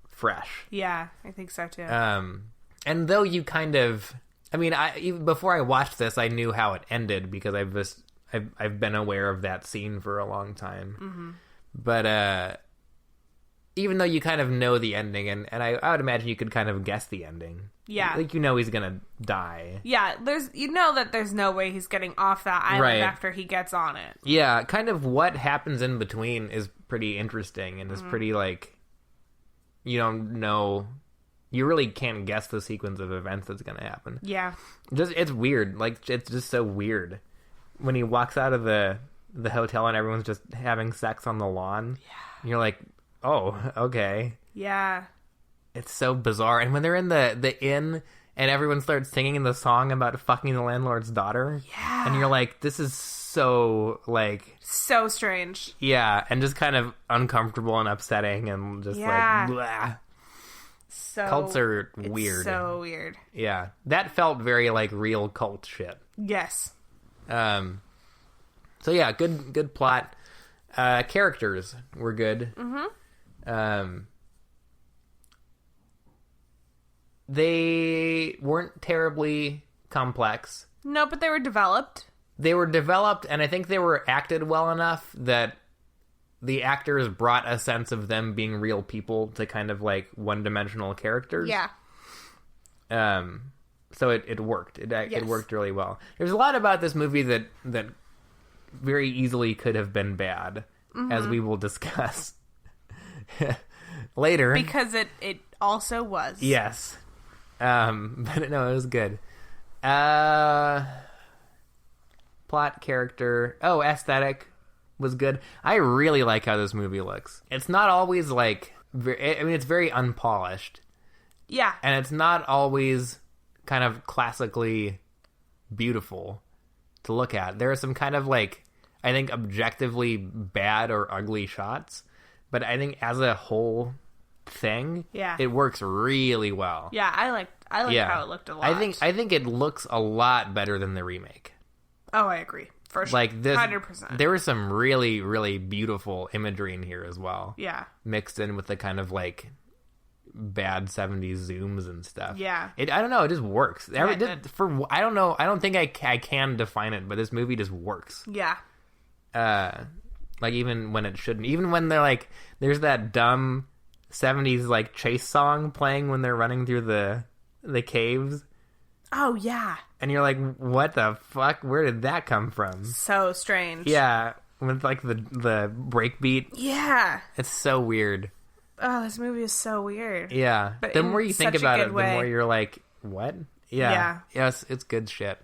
fresh. Yeah, I think so, too. And though you kind of, I mean, even before I watched this, I knew how it ended because I've been aware of that scene for a long time. Mm-hmm. But even though you kind of know the ending, and I would imagine you could kind of guess the ending. Yeah. He's gonna die. Yeah, that there's no way he's getting off that island after he gets on it. Yeah, kind of what happens in between is pretty interesting, and is pretty, you don't know, you really can't guess the sequence of events that's gonna happen. Yeah. It's weird. It's just so weird. When he walks out of the hotel and everyone's just having sex on the lawn. Yeah. You're like, oh, okay. Yeah. It's so bizarre. And when they're in the inn and everyone starts singing the song about fucking the landlord's daughter. Yeah. And you're like, this is so, so strange. Yeah, and just kind of uncomfortable and upsetting and just blah. So cults are it's weird. So weird. Yeah, that felt very like real cult shit. Yes. So yeah, good plot. Characters were good. They weren't terribly complex. No, but they were developed. They were developed, and I think they were acted well enough that the actors brought a sense of them being real people to kind of like one-dimensional characters. Yeah. So it worked. It worked really well. There's a lot about this movie that very easily could have been bad, as we will discuss later. Because it also was. Yes. But no, it was good. Plot, character, aesthetic was good. I really like how this movie looks. It's not always like, it's very unpolished. Yeah. And it's not always kind of classically beautiful to look at. There are some kind of like, I think objectively bad or ugly shots, but I think as a whole thing, it works really well. Yeah, I like how it looked a lot. I think it looks a lot better than the remake. Oh, I agree. For sure. Like this, 100%. There was some really, really beautiful imagery in here as well. Yeah. Mixed in with the kind of like bad 70s zooms and stuff. Yeah. I don't know, it just works. Yeah, I don't know, I don't think I can define it, but this movie just works. Yeah. Like even when it shouldn't. Even when they're like, there's that dumb 70s like chase song playing when they're running through the caves. Oh, yeah. And you're like, what the fuck? Where did that come from? So strange. Yeah, with like the breakbeat. Yeah. It's so weird. Oh, this movie is so weird. Yeah. But the more you think about it, the way. more you're like, what? Yeah. Yeah. Yes, it's good shit.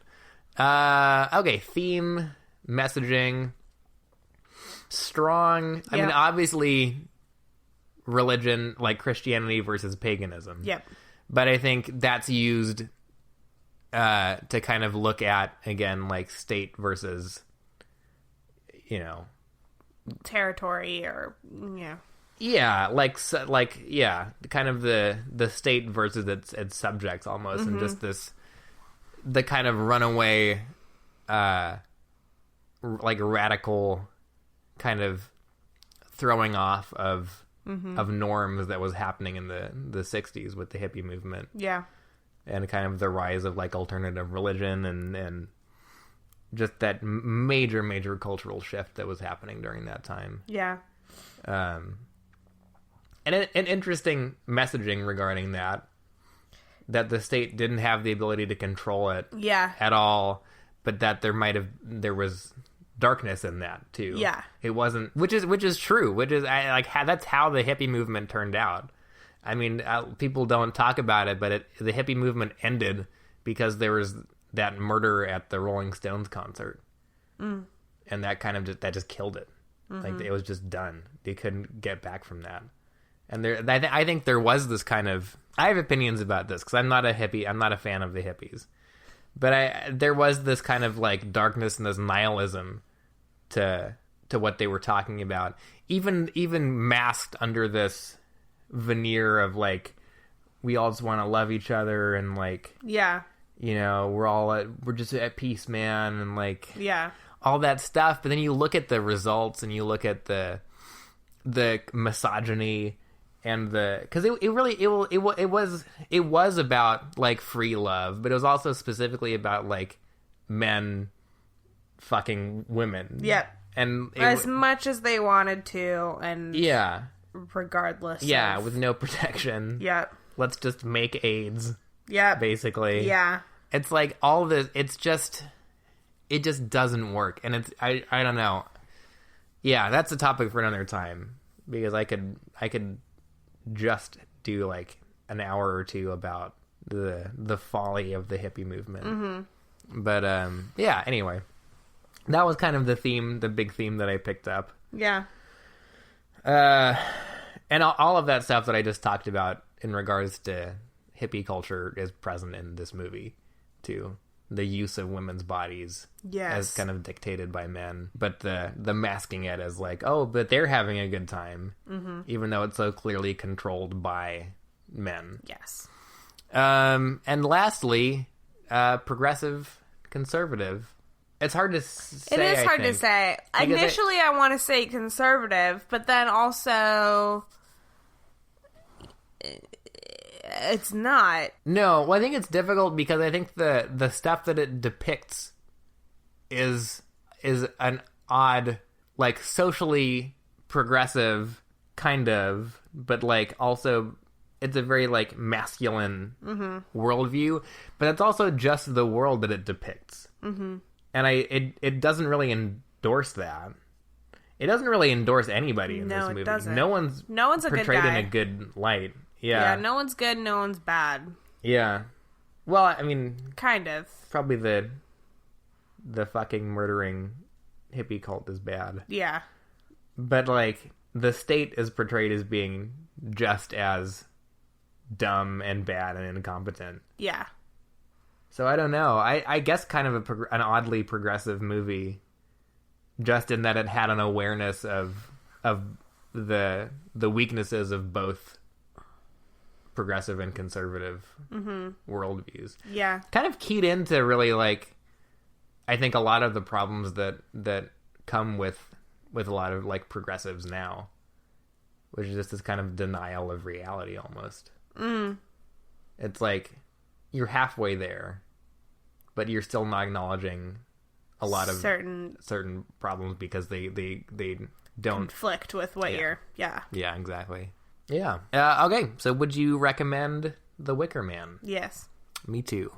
Okay, theme, messaging, strong. I mean, obviously, religion, like Christianity versus paganism. Yep. But I think that's used to kind of look at, again, like state versus, territory or, yeah. Yeah, kind of the state versus its subjects almost, and just the kind of runaway, like radical kind of throwing off of norms that was happening in the 60s with the hippie movement. Yeah. And kind of the rise of like alternative religion and just that major cultural shift that was happening during that time. Yeah. And an interesting messaging regarding that the state didn't have the ability to control it at all, but that there was darkness in that too. Yeah. It wasn't, which is true, that's how the hippie movement turned out. I mean, people don't talk about it, but the hippie movement ended because there was that murder at the Rolling Stones concert. And that kind of just killed it. Like, it was just done. They couldn't get back from that. And I think there was this kind of... I have opinions about this, because I'm not a hippie. I'm not a fan of the hippies. But there was this kind of, like, darkness and this nihilism to what they were talking about. Even masked under this veneer of, like, we all just want to love each other and, like... Yeah. We're just at peace, man, and, like... Yeah. All that stuff, but then you look at the results and you look at the misogyny and because it was about like free love, but it was also specifically about like men fucking women. Yep. And as much as they wanted to, and regardless. Yeah, with no protection. Yep. Let's just make AIDS. Yep. Basically. Yeah. It's like all this. It just doesn't work, and I don't know. Yeah, that's a topic for another time, because I could just do like an hour or two about the folly of the hippie movement. But yeah. Anyway, that was kind of the big theme that I picked up. Yeah. And all of that stuff that I just talked about in regards to hippie culture is present in this movie too. The use of women's bodies as kind of dictated by men, but the masking it as like, oh, but they're having a good time, even though it's so clearly controlled by men. Yes. And lastly, progressive conservative. It's hard to say. It is I hard think. to say. Because Initially, I want to say conservative, but then also, it's not. No, well, I think it's difficult because I think the stuff that it depicts is an odd, like, socially progressive kind of, but like also it's a very like masculine worldview, but it's also just the world that it depicts. Mm-hmm. And it doesn't really endorse that. It doesn't really endorse anybody in this movie. It doesn't. No one's a good portrayed guy. in a good light. Yeah. Yeah, no one's good, no one's bad. Yeah. Well, I mean, Kind of. probably the fucking murdering hippie cult is bad. Yeah. But like the state is portrayed as being just as dumb and bad and incompetent. Yeah. So I don't know. I guess kind of an oddly progressive movie, just in that it had an awareness of the weaknesses of both progressive and conservative worldviews. Yeah. Kind of keyed into really like, I think a lot of the problems that come with a lot of like progressives now, which is just this kind of denial of reality almost. It's like you're halfway there, but you're still not acknowledging a lot of certain problems because they don't conflict with what you're. Yeah. Yeah, exactly. Yeah. Okay, so would you recommend The Wicker Man? Yes. Me too.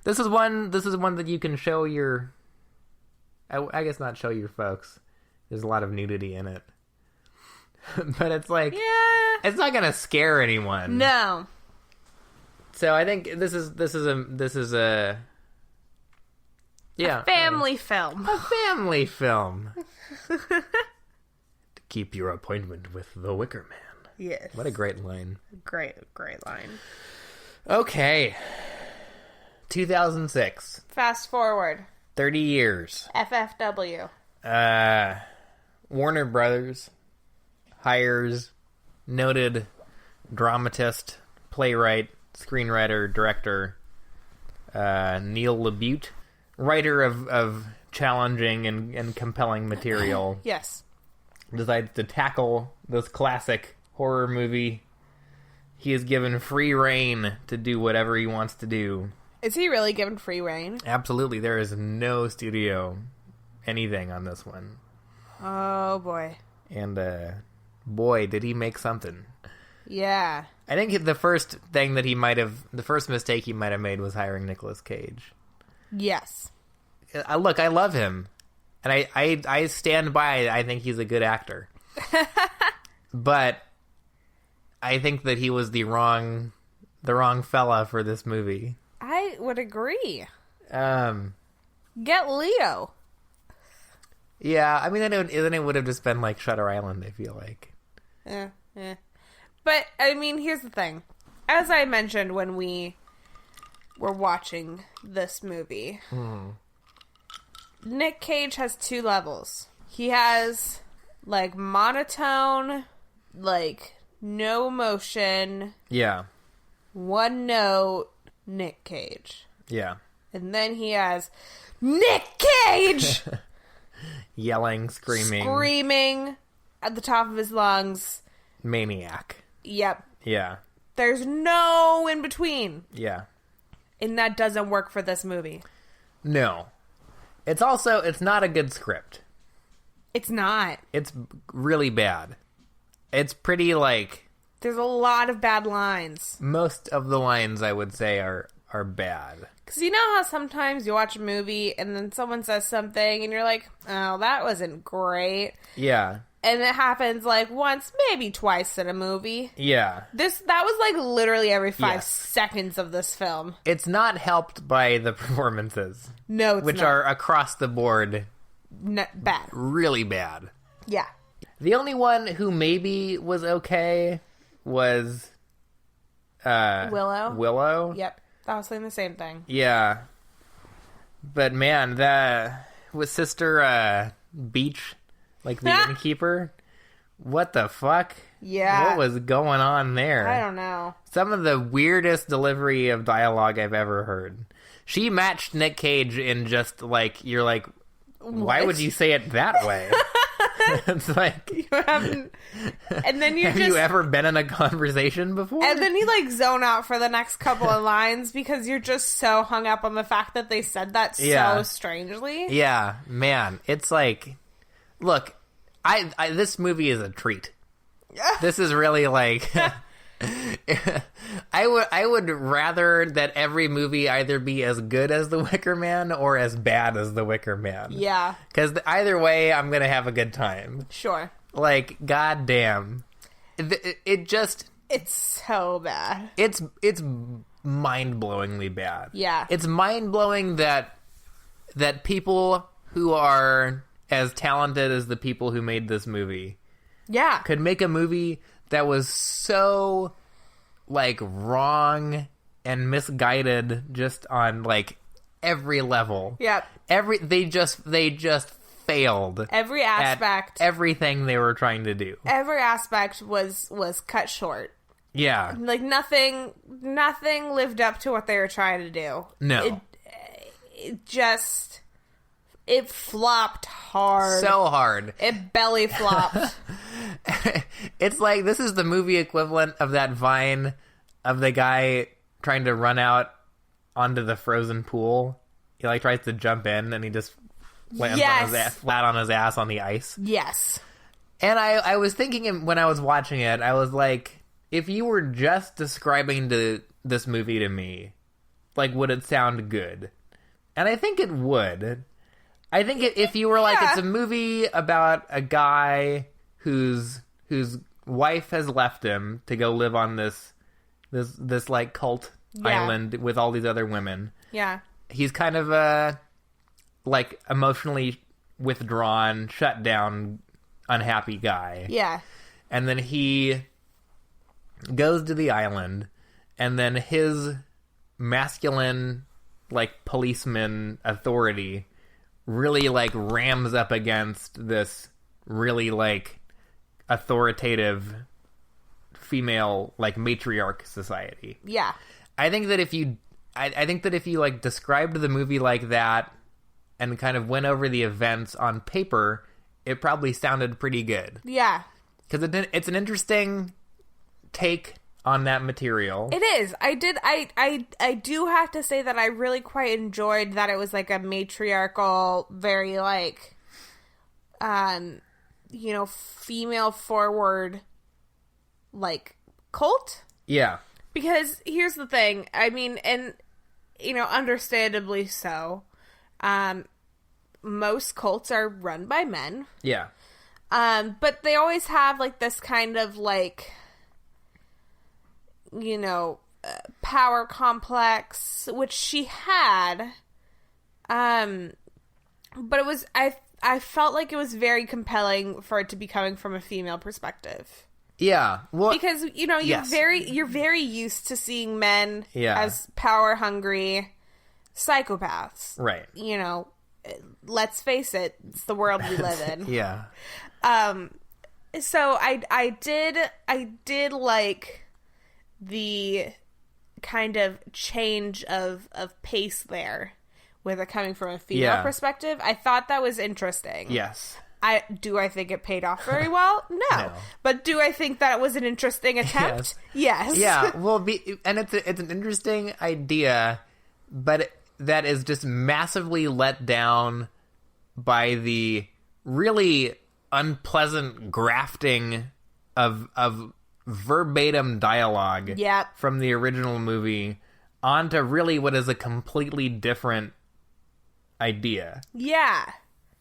This is one that you can show your, I guess not show your folks. There's a lot of nudity in it. But it's like, Yeah. it's not gonna scare anyone. No. So I think this is a yeah, Family film. a family film. To keep your appointment with the Wicker Man. Yes. What a great line. Great line. Okay. 2006. Fast forward. 30 years. FFW. Warner Brothers hires noted dramatist, playwright, screenwriter, director Neil LaBute, writer of challenging and compelling material, Yes. decides to tackle this classic horror movie. He is given free reign to do whatever he wants to do. Is he really given free reign? Absolutely. There is no studio anything on this one. Oh, boy. And boy, did he make something. Yeah. I think the first mistake he might have made was hiring Nicolas Cage. Yes. Look, I love him. And I stand by it. I think he's a good actor. But I think that he was the wrong fella for this movie. I would agree. Get Leo. Yeah, I mean, then it would have just been like Shutter Island, I feel like. Yeah. But, I mean, here's the thing. As I mentioned when we were watching this movie, Nic Cage has two levels. He has, like, monotone, like, no emotion, Yeah. one note, Nic Cage. Yeah. And then he has Nic Cage! Yelling, screaming. Screaming at the top of his lungs. Maniac. Yep. Yeah. There's no in between. Yeah. And that doesn't work for this movie. No. It's not a good script. It's not. It's really bad. It's pretty, like, There's a lot of bad lines. most of the lines, I would say, are bad. Because you know how sometimes you watch a movie and then someone says something and you're like, oh, that wasn't great. Yeah. And it happens like once, maybe twice in a movie. Yeah. That was like literally every 5 Yes. seconds of this film. It's not helped by the performances, No, it's which not. are across the board Bad. really bad. Yeah. The only one who maybe was okay was Willow. Willow. Yep. I was saying the same thing. Yeah. But man, that with Sister Beach, like the innkeeper, what the fuck? Yeah. What was going on there? I don't know. Some of the weirdest delivery of dialogue I've ever heard. She matched Nic Cage in just, like, you're like, why would you say it that way? It's like... You haven't... And then Have you ever been in a conversation before? And then you, like, zone out for the next couple of lines because you're just so hung up on the fact that they said that so strangely. Yeah, man. It's like... Look, this movie is a treat. This is really like... I would rather that every movie either be as good as The Wicker Man or as bad as The Wicker Man. Yeah. Because either way, I'm going to have a good time. Sure. Like, goddamn. It just... It's so bad. It's mind-blowingly bad. Yeah. It's mind-blowing that people who are as talented as the people who made this movie could make a movie that was so, like, wrong and misguided just on, like, every level. Yep. They just failed. Every aspect. At everything they were trying to do. Every aspect was cut short. Yeah. Like, nothing lived up to what they were trying to do. No. It just... It flopped hard. So hard. It belly flopped. It's like, this is the movie equivalent of that Vine of the guy trying to run out onto the frozen pool. He, like, tries to jump in, and he just lands on his ass, flat on his ass on the ice. Yes. And I was thinking when I was watching it, I was like, if you were just describing this movie to me, like, would it sound good? And I think it would. I think if you were like, it's a movie about a guy whose wife has left him to go live on this like cult island with all these other women. Yeah. He's kind of a like emotionally withdrawn, shut down, unhappy guy. Yeah. And then he goes to the island, and then his masculine like policeman authority really, like, rams up against this really, like, authoritative female, like, matriarch society. Yeah. I think that if you like, described the movie like that and kind of went over the events on paper, it probably sounded pretty good. Yeah. Because it's an interesting take on that material. It is. I do have to say that I really quite enjoyed that it was like a matriarchal, very like, female forward, like, cult. Yeah. Because here's the thing. I mean, and, understandably so, most cults are run by men. Yeah. But they always have like this kind of like, power complex, which she had. But it was, I felt like it was very compelling for it to be coming from a female perspective. Yeah. Well, because, you're very used to seeing men as power hungry psychopaths. Right. Let's face it, it's the world we live in. Yeah. So I did like the kind of change of pace there with it coming from a female perspective. I thought that was interesting. Yes. I think it paid off very well? No. But do I think that it was an interesting attempt? Yes. Yeah. Well, and it's an interesting idea, but that is just massively let down by the really unpleasant grafting of verbatim dialogue from the original movie onto really what is a completely different idea. Yeah.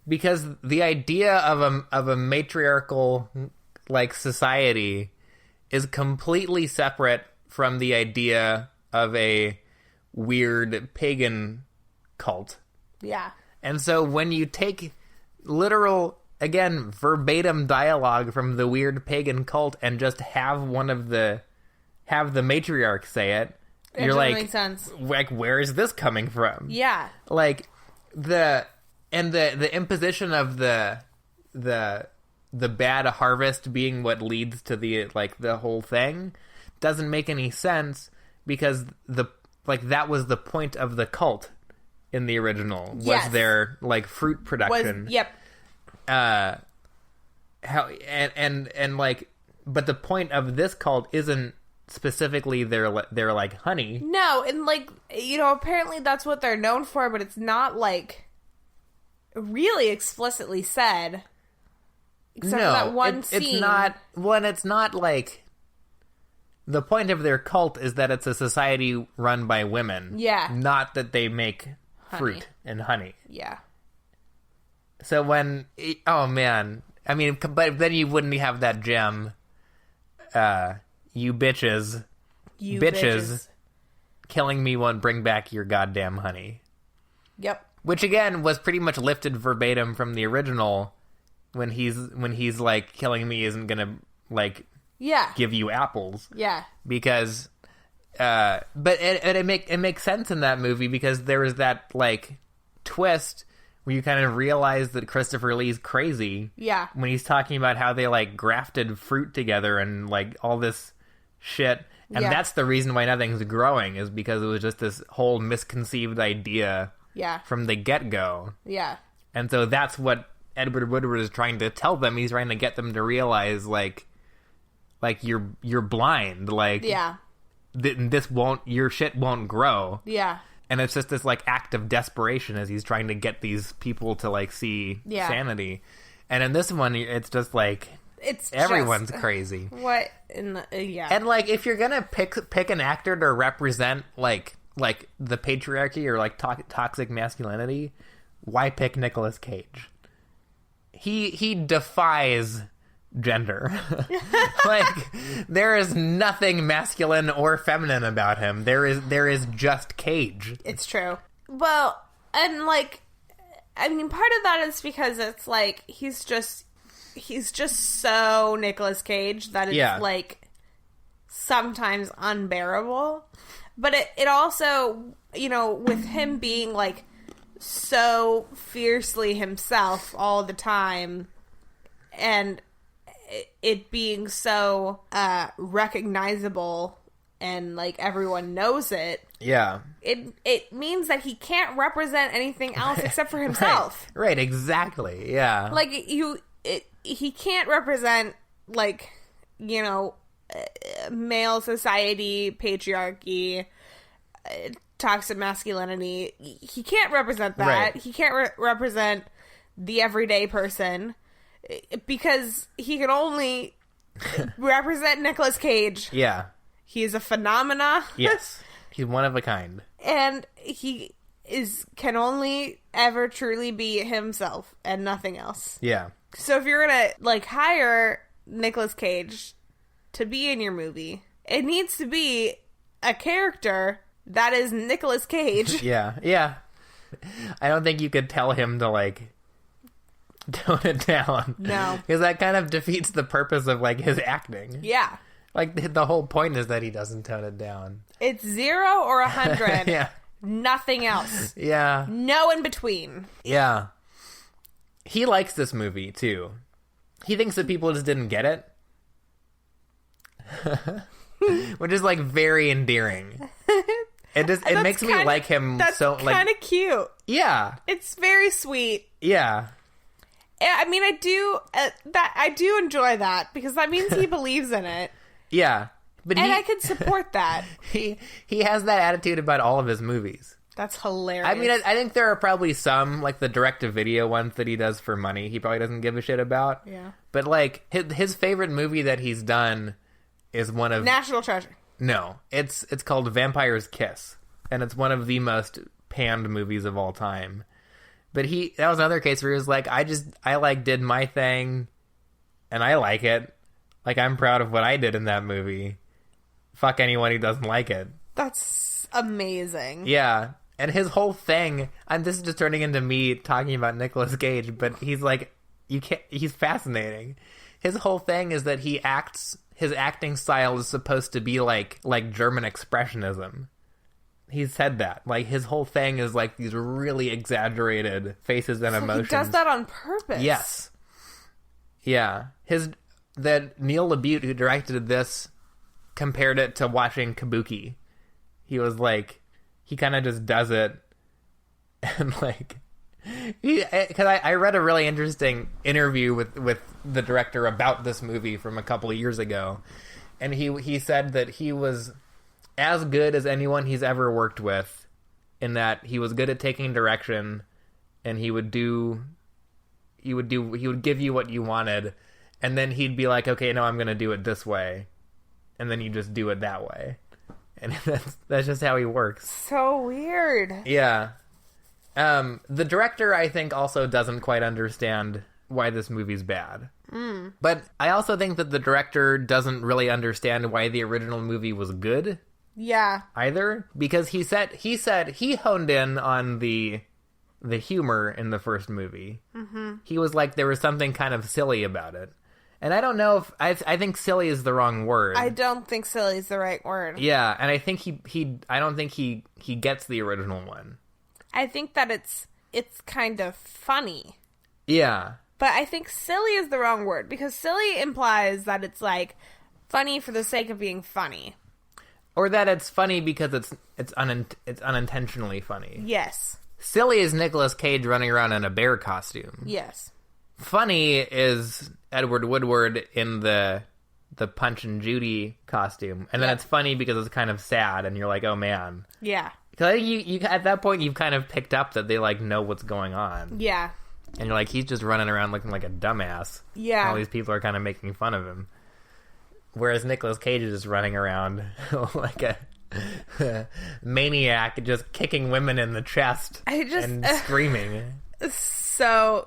Because the idea of a matriarchal like society is completely separate from the idea of a weird pagan cult. Yeah. And so when you take literal, again, verbatim dialogue from the weird pagan cult and just have the matriarch say it, you're like, makes sense. Like, where is this coming from? Yeah. Like the imposition of the the bad harvest being what leads to the whole thing doesn't make any sense, because that was the point of the cult in the original, was their fruit production. But the point of this cult isn't specifically their honey. No, and apparently that's what they're known for, but it's not really explicitly said. Except for that one scene. It's not. Well, it's not the point of their cult is that it's a society run by women. Yeah. Not that they make fruit and honey. Yeah. So when... Oh, man. I mean, but then you wouldn't have that gem. You bitches. You bitches. Killing me won't bring back your goddamn honey. Yep. Which, again, was pretty much lifted verbatim from the original, when he's killing me isn't gonna, give you apples. Yeah. Because, but it makes sense in that movie, because there was that, twist where you kind of realize that Christopher Lee's crazy. Yeah. When he's talking about how they, grafted fruit together and, all this shit. And that's the reason why nothing's growing, is because it was just this whole misconceived idea. Yeah. From the get-go. Yeah. And so that's what Edward Woodward is trying to tell them. He's trying to get them to realize, you're blind. Yeah. Your shit won't grow. Yeah. And it's just this, act of desperation as he's trying to get these people to, see sanity. And in this one, it's just, it's everyone's just, crazy. What in the... yeah. And, if you're gonna pick an actor to represent, the patriarchy or toxic masculinity, why pick Nicolas Cage? He defies gender. There is nothing masculine or feminine about him. There is just Cage. It's true. Well, and part of that is because it's he's just so Nicolas Cage that it's sometimes unbearable. But it also, with him being, so fiercely himself all the time, and it being so recognizable, and, everyone knows it. Yeah. It means that he can't represent anything else except for himself. Right, exactly, yeah. He can't represent, male society, patriarchy, toxic masculinity. He can't represent that. Right. He can't represent the everyday person, because he can only represent Nicolas Cage. Yeah. He is a phenomena. Yes. He's one of a kind. And he can only ever truly be himself and nothing else. Yeah. So if you're gonna, hire Nicolas Cage to be in your movie, it needs to be a character that is Nicolas Cage. Yeah. I don't think you could tell him to, tone it down. No. Because that kind of defeats the purpose of, his acting. Yeah. The whole point is that he doesn't tone it down. It's 0 or 100. Yeah. Nothing else. Yeah. No in between. Yeah. He likes this movie, too. He thinks that people just didn't get it. Which is, very endearing. It makes me like him so, That's kind of cute. Yeah. It's very sweet. Yeah. I do enjoy that, because that means he believes in it. Yeah. But I could support that. He has that attitude about all of his movies. That's hilarious. I think there are probably some, the direct-to-video ones that he does for money he probably doesn't give a shit about. Yeah. But, his favorite movie that he's done is one of... National Treasure. No. It's called Vampire's Kiss. And it's one of the most panned movies of all time. But that was another case where he was I did my thing, and I like it. I'm proud of what I did in that movie. Fuck anyone who doesn't like it. That's amazing. Yeah. And his whole thing, and this is just turning into me talking about Nicolas Cage, but he's he's fascinating. His whole thing is that his acting style is supposed to be like German expressionism. He said that. His whole thing is these really exaggerated faces and emotions. He does that on purpose. Yes. Yeah. That Neil LaBute, who directed this, compared it to watching Kabuki. He was like, he kind of just does it, and like, because I read a really interesting interview with the director about this movie from a couple of years ago, and he said that he was as good as anyone he's ever worked with, in that he was good at taking direction, and he would give you what you wanted, and then he'd be like, okay, no, I'm going to do it this way, and then you just do it that way. And that's just how he works. So weird. Yeah. The director, I think, also doesn't quite understand why this movie's bad. But I also think that the director doesn't really understand why the original movie was good. Yeah. Either. Because he said he honed in on the humor in the first movie. Mm-hmm. He was like, there was something kind of silly about it. And I don't know if... I think silly is the wrong word. I don't think silly is the right word. Yeah, and I think I don't think he gets the original one. I think that it's kind of funny. Yeah. But I think silly is the wrong word, because silly implies that it's like funny for the sake of being funny. Or that it's funny because it's unintentionally funny. Yes. Silly is Nicolas Cage running around in a bear costume. Yes. Funny is Edward Woodward in the Punch and Judy costume. And then it's funny because it's kind of sad, and you're like, oh man. Yeah. Because you at that point, you've kind of picked up that they like know what's going on. Yeah. And you're like, he's just running around looking like a dumbass. Yeah. And all these people are kind of making fun of him. Whereas Nicolas Cage is just running around like a maniac, just kicking women in the chest and screaming. So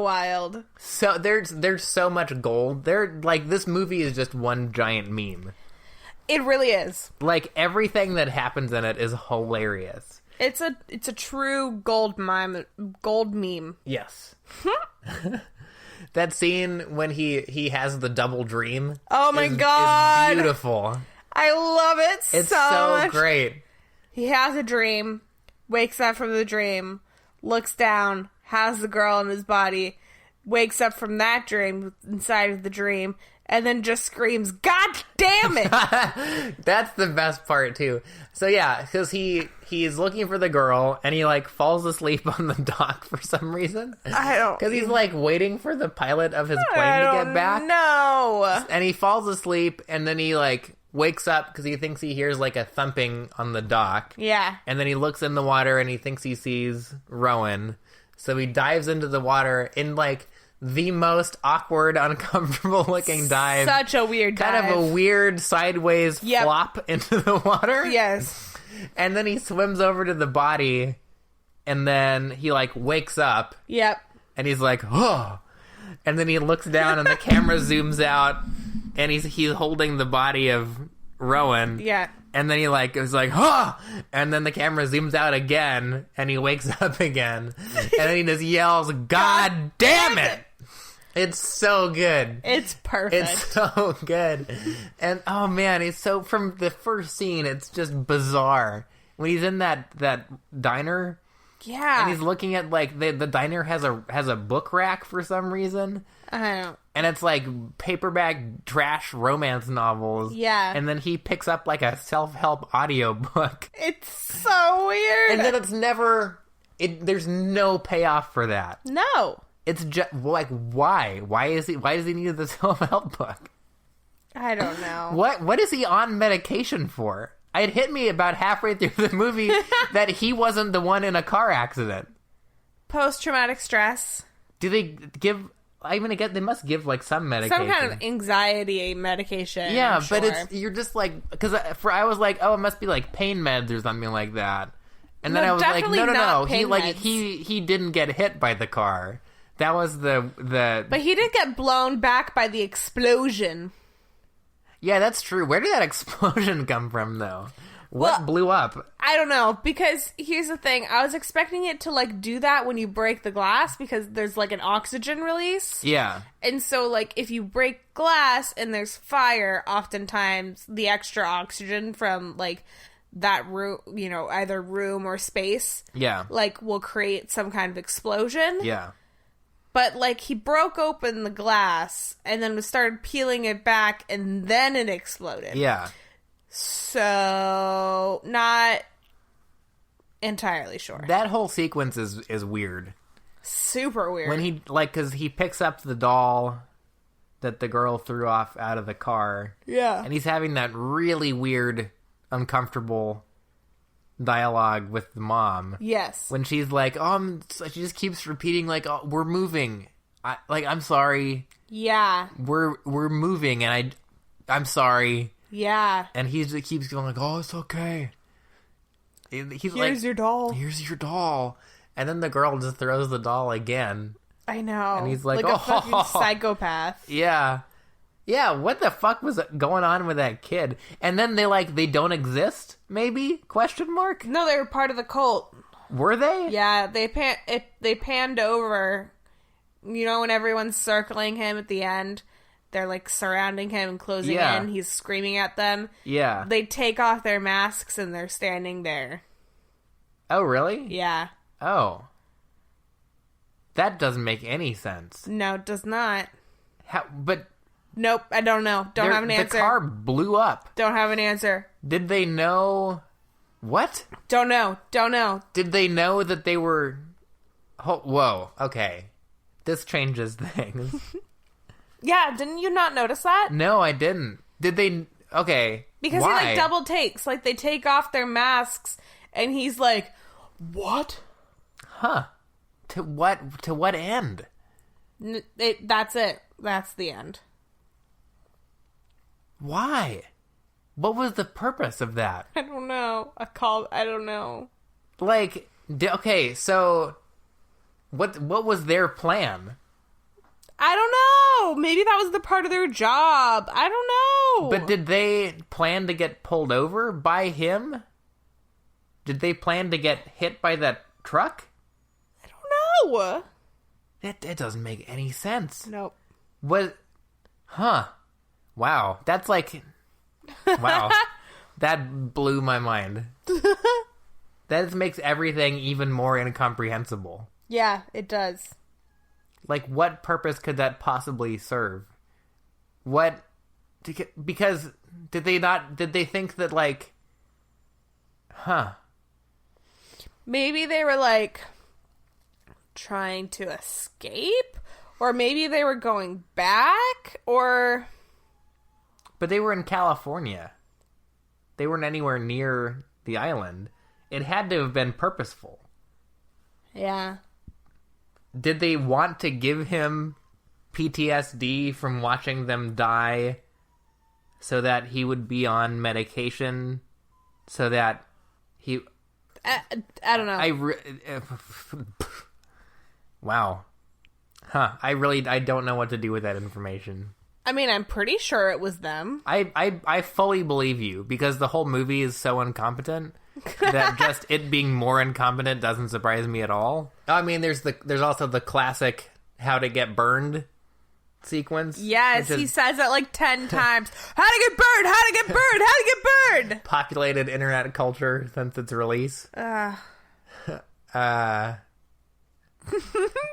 wild. So there's so much gold. This movie is just one giant meme. It really is. Like, everything that happens in it is hilarious. It's a true gold meme. Yes. That scene when he has the double dream. Oh my god. Is beautiful. I love it so much. It's so great. He has a dream, wakes up from the dream, looks down, has the girl in his body, wakes up from that dream inside of the dream, and then just screams, God damn it! That's the best part, too. So, yeah, because he's looking for the girl, and he, like, falls asleep on the dock for some reason. Because he's, like, waiting for the pilot of his plane to get back. No. And he falls asleep, and then he, like, wakes up because he thinks he hears, like, a thumping on the dock. Yeah. And then he looks in the water, and he thinks he sees Rowan. So he dives into the water in, like, the most awkward, uncomfortable looking dive. Such a weird dive. Kind of a weird sideways flop into the water. Yes. And then he swims over to the body, and then he, like, wakes up. Yep. And he's like, oh. And then he looks down, and the camera zooms out, and he's holding the body of Rowan. Yeah. And then he is like, oh! And then the camera zooms out again, and he wakes up again. And then he just yells, God damn it! It's so good. It's perfect. It's so good. And, oh man, it's so, from the first scene, it's just bizarre. When he's in that diner. Yeah. And he's looking at, like, the diner has a book rack for some reason. I don't. And it's like paperback trash romance novels. Yeah. And then he picks up like a self-help audiobook. It's so weird. And then it's never... there's no payoff for that. No. It's just... Like, why? Why does he need the self-help book? I don't know. What is he on medication for? It hit me about halfway through the movie that he wasn't the one in a car accident. Post-traumatic stress. Do they give... they must give, like, some medication. Some kind of anxiety medication. Yeah, I'm sure. but you're just like... Because I was like, oh, it must be, like, pain meds or something like that. And then I was like, no. He didn't get hit by the car. That was the... But he did get blown back by the explosion. Yeah, that's true. Where did that explosion come from, though? What blew up? I don't know, because here's the thing. I was expecting it to, like, do that when you break the glass, because there's, like, an oxygen release. Yeah. And so, like, if you break glass and there's fire, oftentimes the extra oxygen from, like, that room, either room or space, yeah, like, will create some kind of explosion. Yeah. But, like, he broke open the glass and then started peeling it back and then it exploded. Yeah. So, not entirely sure. That whole sequence is weird. Super weird. When he, like, because he picks up the doll that the girl threw off out of the car. Yeah. And he's having that really weird, uncomfortable dialogue with the mom. Yes. When she's like, she just keeps repeating, like, oh, we're moving. I'm sorry. Yeah. We're moving, and I'm sorry. Yeah. And he just keeps going like, oh, it's okay. He's Here's your doll. Here's your doll. And then the girl just throws the doll again. I know. And he's like a fucking psychopath. Yeah. Yeah, what the fuck was going on with that kid? And then they don't exist, maybe? Question mark? No, they were part of the cult. Were they? Yeah, they panned over. You know when everyone's circling him at the end? They're, like, surrounding him and closing in. He's screaming at them. Yeah. They take off their masks and they're standing there. Oh, really? Yeah. Oh. That doesn't make any sense. No, it does not. But... Nope, I don't know. Don't have an answer. The car blew up. Don't have an answer. Did they know... What? Don't know. Did they know that they were... Whoa, okay. This changes things. Yeah, didn't you not notice that? No, I didn't. Did they... Okay, because why? he, like, double takes. Like, they take off their masks, and he's like, what? Huh. To what end? That's it. That's the end. Why? What was the purpose of that? I don't know. I don't know. Like, okay, so... What was their plan? I don't know. Maybe that was the part of their job. I don't know. But did they plan to get pulled over by him? Did they plan to get hit by that truck? I don't know. That doesn't make any sense. Nope. Huh. Wow. That's like... Wow. That blew my mind. That makes everything even more incomprehensible. Yeah, it does. Like, what purpose could that possibly serve? What... Because, did they think that, like... Huh. Maybe they were, like, trying to escape? Or maybe they were going back? Or... But they were in California. They weren't anywhere near the island. It had to have been purposeful. Yeah. Did they want to give him PTSD from watching them die so that he would be on medication? So that he... I don't know. Wow. Huh. I don't know what to do with that information. I mean, I'm pretty sure it was them. I fully believe you, because the whole movie is so incompetent that just it being more incompetent doesn't surprise me at all. I mean, there's also the classic how to get burned sequence. Yes, he says it like 10 times. How to get burned, how to get burned, how to get burned! Populated internet culture since its release.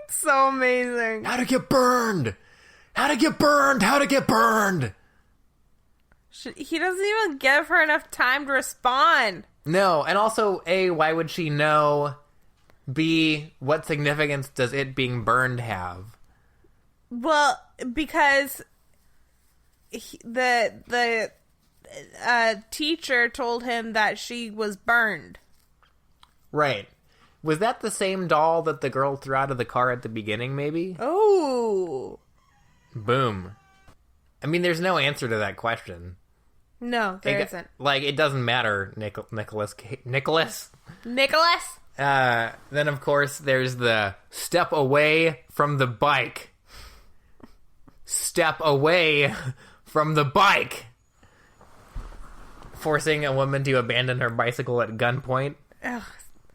So amazing. How to get burned! How to get burned! How to get burned! He doesn't even give her enough time to respond. No, and also, A, why would she know? B, what significance does it being burned have? Well, because the teacher told him that she was burned. Right. Was that the same doll that the girl threw out of the car at the beginning, maybe? Oh. Boom. I mean, there's no answer to that question. No, there isn't. Like, it doesn't matter, Nicolas. Nicolas? Then, of course, there's the step away from the bike. Step away from the bike. Forcing a woman to abandon her bicycle at gunpoint. Ugh.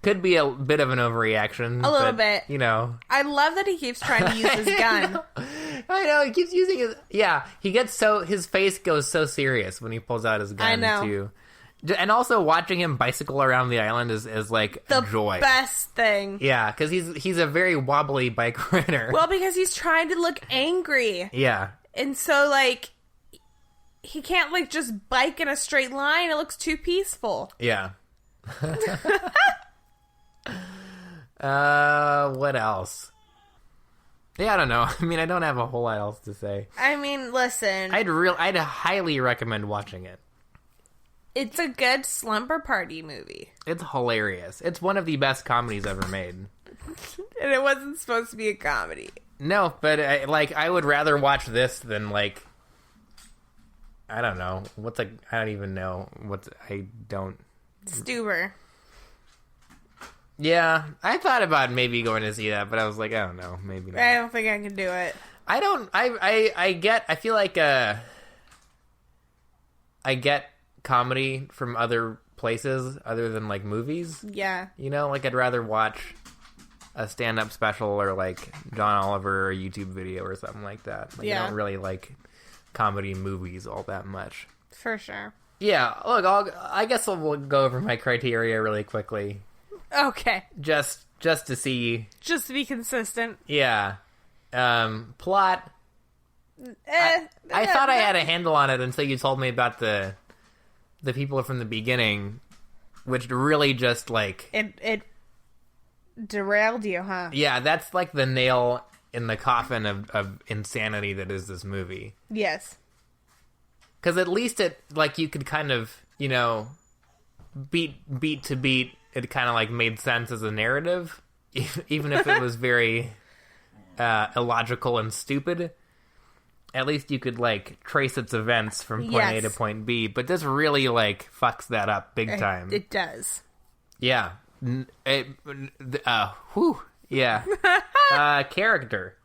Could be a bit of an overreaction. A little bit. You know. I love that he keeps trying to use his gun. I know, he keeps using his... Yeah, his face goes so serious when he pulls out his gun, I know. too. And also watching him bicycle around the island is like the a joy. Best thing. Yeah, because he's a very wobbly bike rider. Well, because he's trying to look angry. Yeah. And so, like, he can't, like, just bike in a straight line. It looks too peaceful. Yeah. What else? Yeah, I don't know. I mean, I don't have a whole lot else to say. I mean, listen. I'd highly recommend watching it. It's a good slumber party movie. It's hilarious. It's one of the best comedies ever made. And it wasn't supposed to be a comedy. No, but I would rather watch this than like, I don't know. I don't even know. Stuber. Yeah, I thought about maybe going to see that, but I was like, I don't know, maybe not. I don't think I can do it. I feel like I get comedy from other places other than like movies. Yeah. You know, like I'd rather watch a stand-up special or like John Oliver or a YouTube video or something like that. Like, yeah. I don't really like comedy movies all that much. For sure. Yeah, look, I guess we'll go over my criteria really quickly. Okay. Just to see. Just to be consistent. Yeah. Plot. I thought I had a handle on it until you told me about the people from the beginning, which really just like it derailed you, huh? Yeah, that's like the nail in the coffin of insanity that is this movie. Yes. Because at least it, like, you could kind of, you know, beat to beat, it kind of like made sense as a narrative, even if it was very illogical and stupid. At least you could like trace its events from point A to point B. But this really like fucks that up big time. It does. Yeah. Yeah. Character.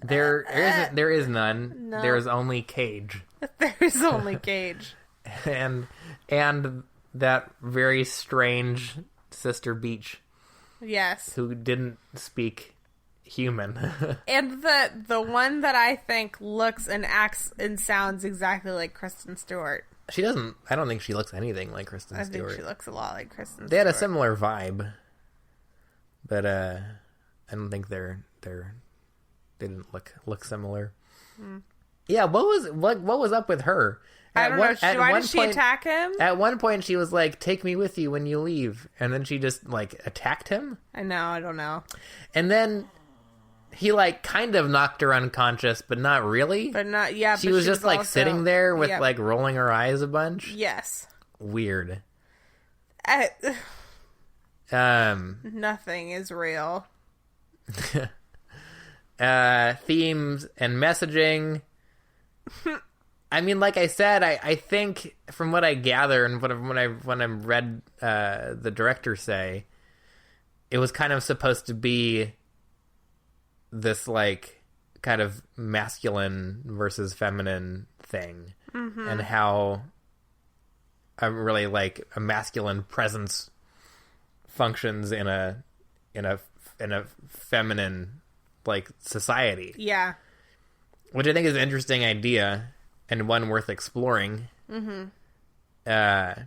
There is none. No. There is only Cage. There's only Cage. and that very strange Sister Beach. Yes. Who didn't speak human. And the one that I think looks and acts and sounds exactly like Kristen Stewart. She doesn't. I don't think she looks anything like Kristen Stewart. I think she looks a lot like Kristen Stewart. They had a similar vibe, but I don't think they didn't look similar. Yeah, what was up with her? I don't know. Why did she attack him? At one point, she was like, "Take me with you when you leave," and then she just like attacked him. I know. I don't know. And then he like kind of knocked her unconscious, but not really. But not. Yeah. She was just like also sitting there with like rolling her eyes a bunch. Yes. Weird. Nothing is real. Themes and messaging. I mean, like I said, I think from what I gather and when I read the director say, it was kind of supposed to be this like kind of masculine versus feminine thing, and how really like a masculine presence functions in a feminine like society. Yeah. Which I think is an interesting idea and one worth exploring. But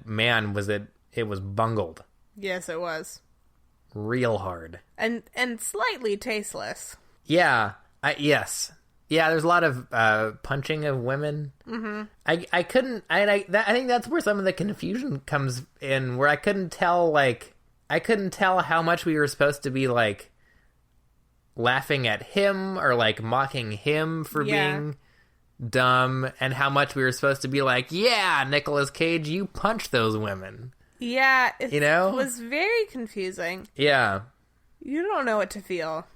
man, it was bungled. Yes, it was. Real hard. And slightly tasteless. Yeah. Yes. Yeah, there's a lot of punching of women. I think that's where some of the confusion comes in, where I couldn't tell how much we were supposed to be like laughing at him or like mocking him for being dumb, and how much we were supposed to be like, yeah, Nicolas Cage, you punch those women. Yeah, it it was very confusing. Yeah. You don't know what to feel.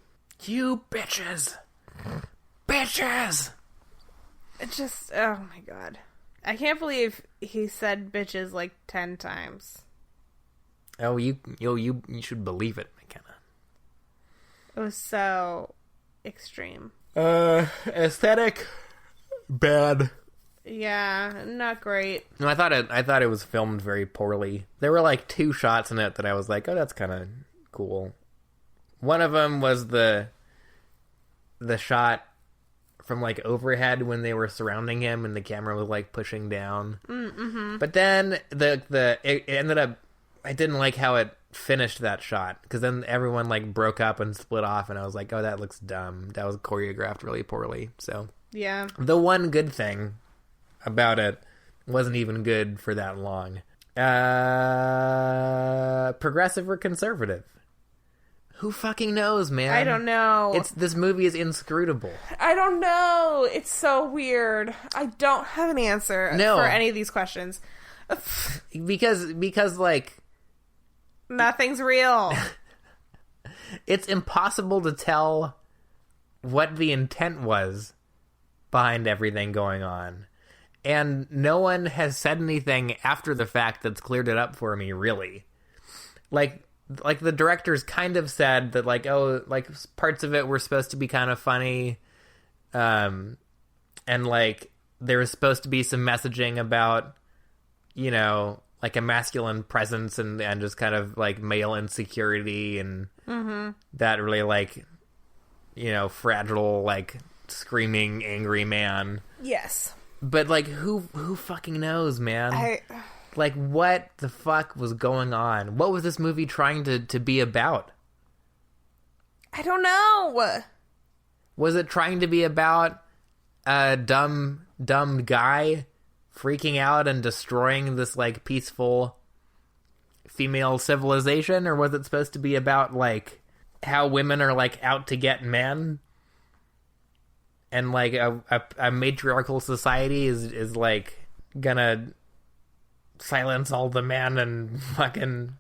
You bitches. Bitches! It just, oh my god. I can't believe he said bitches like 10 times. Oh, you should believe it, McKenna. It was so extreme. Aesthetic, bad. Yeah, not great. No, I thought it was filmed very poorly. There were like 2 shots in it that I was like, oh, that's kind of cool. One of them was the shot from like overhead when they were surrounding him and the camera was like pushing down. But then it ended up, I didn't like how it finished that shot, because then everyone like broke up and split off, and I was like, oh, that looks dumb. That was choreographed really poorly. So Yeah. the one good thing about it wasn't even good for that long. Progressive or conservative? Who fucking knows, man? I don't know. This movie is inscrutable. I don't know. It's so weird. I don't have an answer for any of these questions. because like nothing's real. It's impossible to tell what the intent was behind everything going on. And no one has said anything after the fact that's cleared it up for me, really. Like the directors kind of said that, like, oh, like, parts of it were supposed to be kind of funny. And, like, there was supposed to be some messaging about, you know, like a masculine presence and just kind of, like, male insecurity and that really, like, you know, fragile, like, screaming, angry man. Yes. But, like, who fucking knows, man? Like, what the fuck was going on? What was this movie trying to be about? I don't know. Was it trying to be about a dumb guy freaking out and destroying this, like, peaceful female civilization? Or was it supposed to be about, like, how women are, like, out to get men? And, like, a matriarchal society is like, gonna silence all the men and fucking...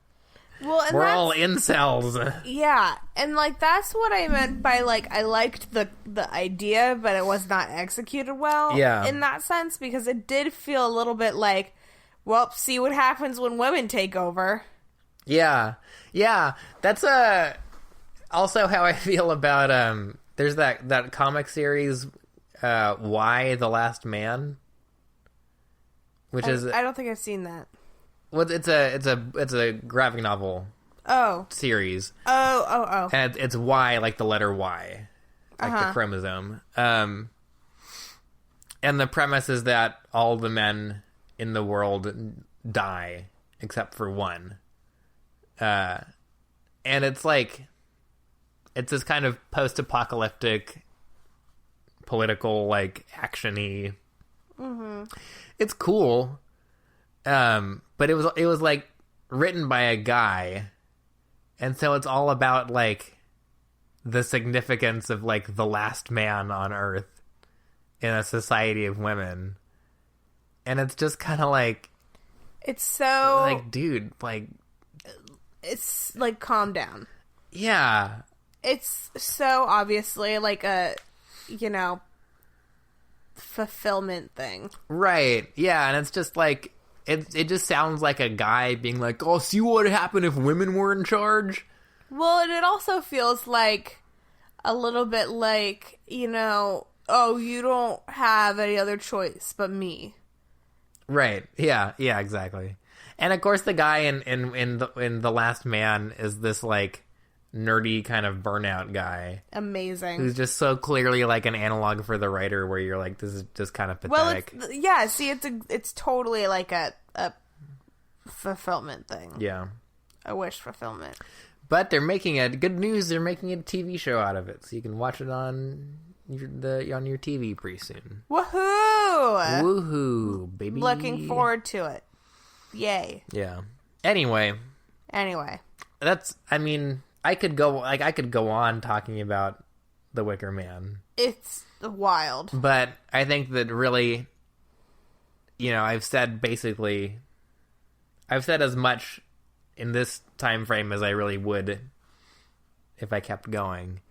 Well, and we're all incels. Yeah, and, like, that's what I meant by, like, I liked the idea, but it was not executed well. Yeah. In that sense, because it did feel a little bit like, well, see what happens when women take over. Yeah. Yeah. That's also how I feel about... There's that comic series, Why the Last Man, which I don't think I've seen that. Well, it's a graphic novel. Series. Oh. And it's Y, like the letter Y, like the chromosome. And the premise is that all the men in the world die except for one. And it's like, it's this kind of post-apocalyptic, political, like, action-y. It's cool. But it was like written by a guy, and so it's all about, like, the significance of, like, the last man on Earth in a society of women. And it's just kind of like, it's so, like, dude, like, it's like, calm down. Yeah. It's so obviously like a, you know, fulfillment thing. Right. Yeah, and it's just like, it just sounds like a guy being like, oh, see what would happen if women were in charge? Well, and it also feels like a little bit like, you know, oh, you don't have any other choice but me. Right. Yeah, exactly. And of course the guy in The Last Man is this, like, nerdy kind of burnout guy. Amazing. Who's just so clearly like an analog for the writer, where you're like, this is just kind of pathetic. Well, see, it's totally like a fulfillment thing. Yeah. A wish fulfillment. But they're making it, good news, they're making a TV show out of it, so you can watch it on your TV pretty soon. Woohoo! Woohoo, baby. Looking forward to it. Yay. Yeah. Anyway. That's, I mean, I could go on talking about the Wicker Man. It's wild. But I think that really, you know, I've said as much in this time frame as I really would if I kept going.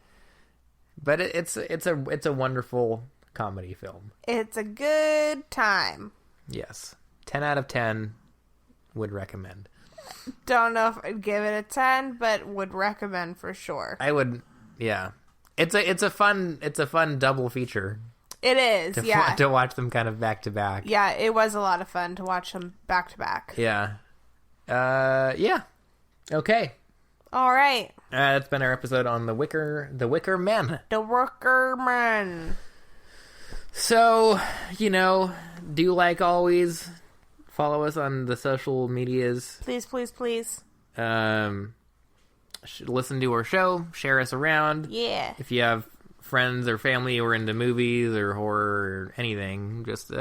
But it's a wonderful comedy film. It's a good time. Yes. 10 out of 10 would recommend. Don't know if I'd give it a 10, but would recommend for sure. I would, yeah. It's a fun double feature. It is, to watch them kind of back to back. Yeah, it was a lot of fun to watch them back to back. Yeah. Yeah. Okay. All right. That's been our episode on the Wicker Man. The Wickerman. So, do like always, follow us on the social medias. Please, please, please. Listen to our show, share us around. Yeah. If you have friends or family who are into movies or horror or anything, just be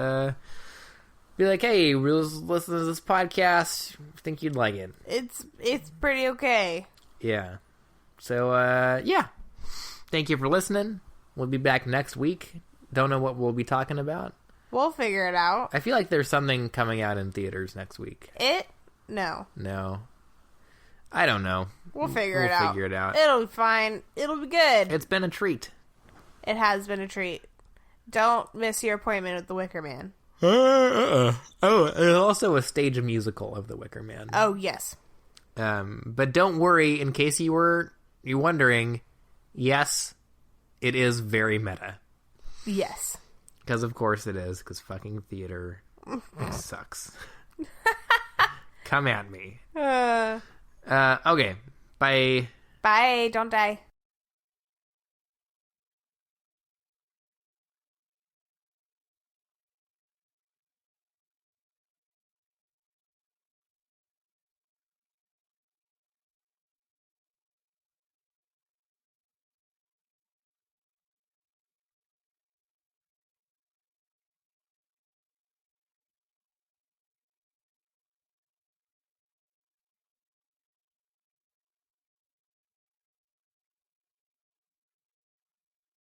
like, hey, listen to this podcast. I think you'd like it. It's pretty okay. Yeah. So, yeah. Thank you for listening. We'll be back next week. Don't know what we'll be talking about. We'll figure it out. I feel like there's something coming out in theaters next week. No. I don't know. We'll figure it out. Figure it out. It'll be fine. It'll be good. It's been a treat. It has been a treat. Don't miss your appointment with the Wicker Man. Oh, there's also a stage musical of the Wicker Man. Oh, yes. But don't worry, in case you're wondering, yes, it is very meta. Yes. Because of course it is, because fucking theater sucks. Come at me. Okay, bye. Bye, don't die.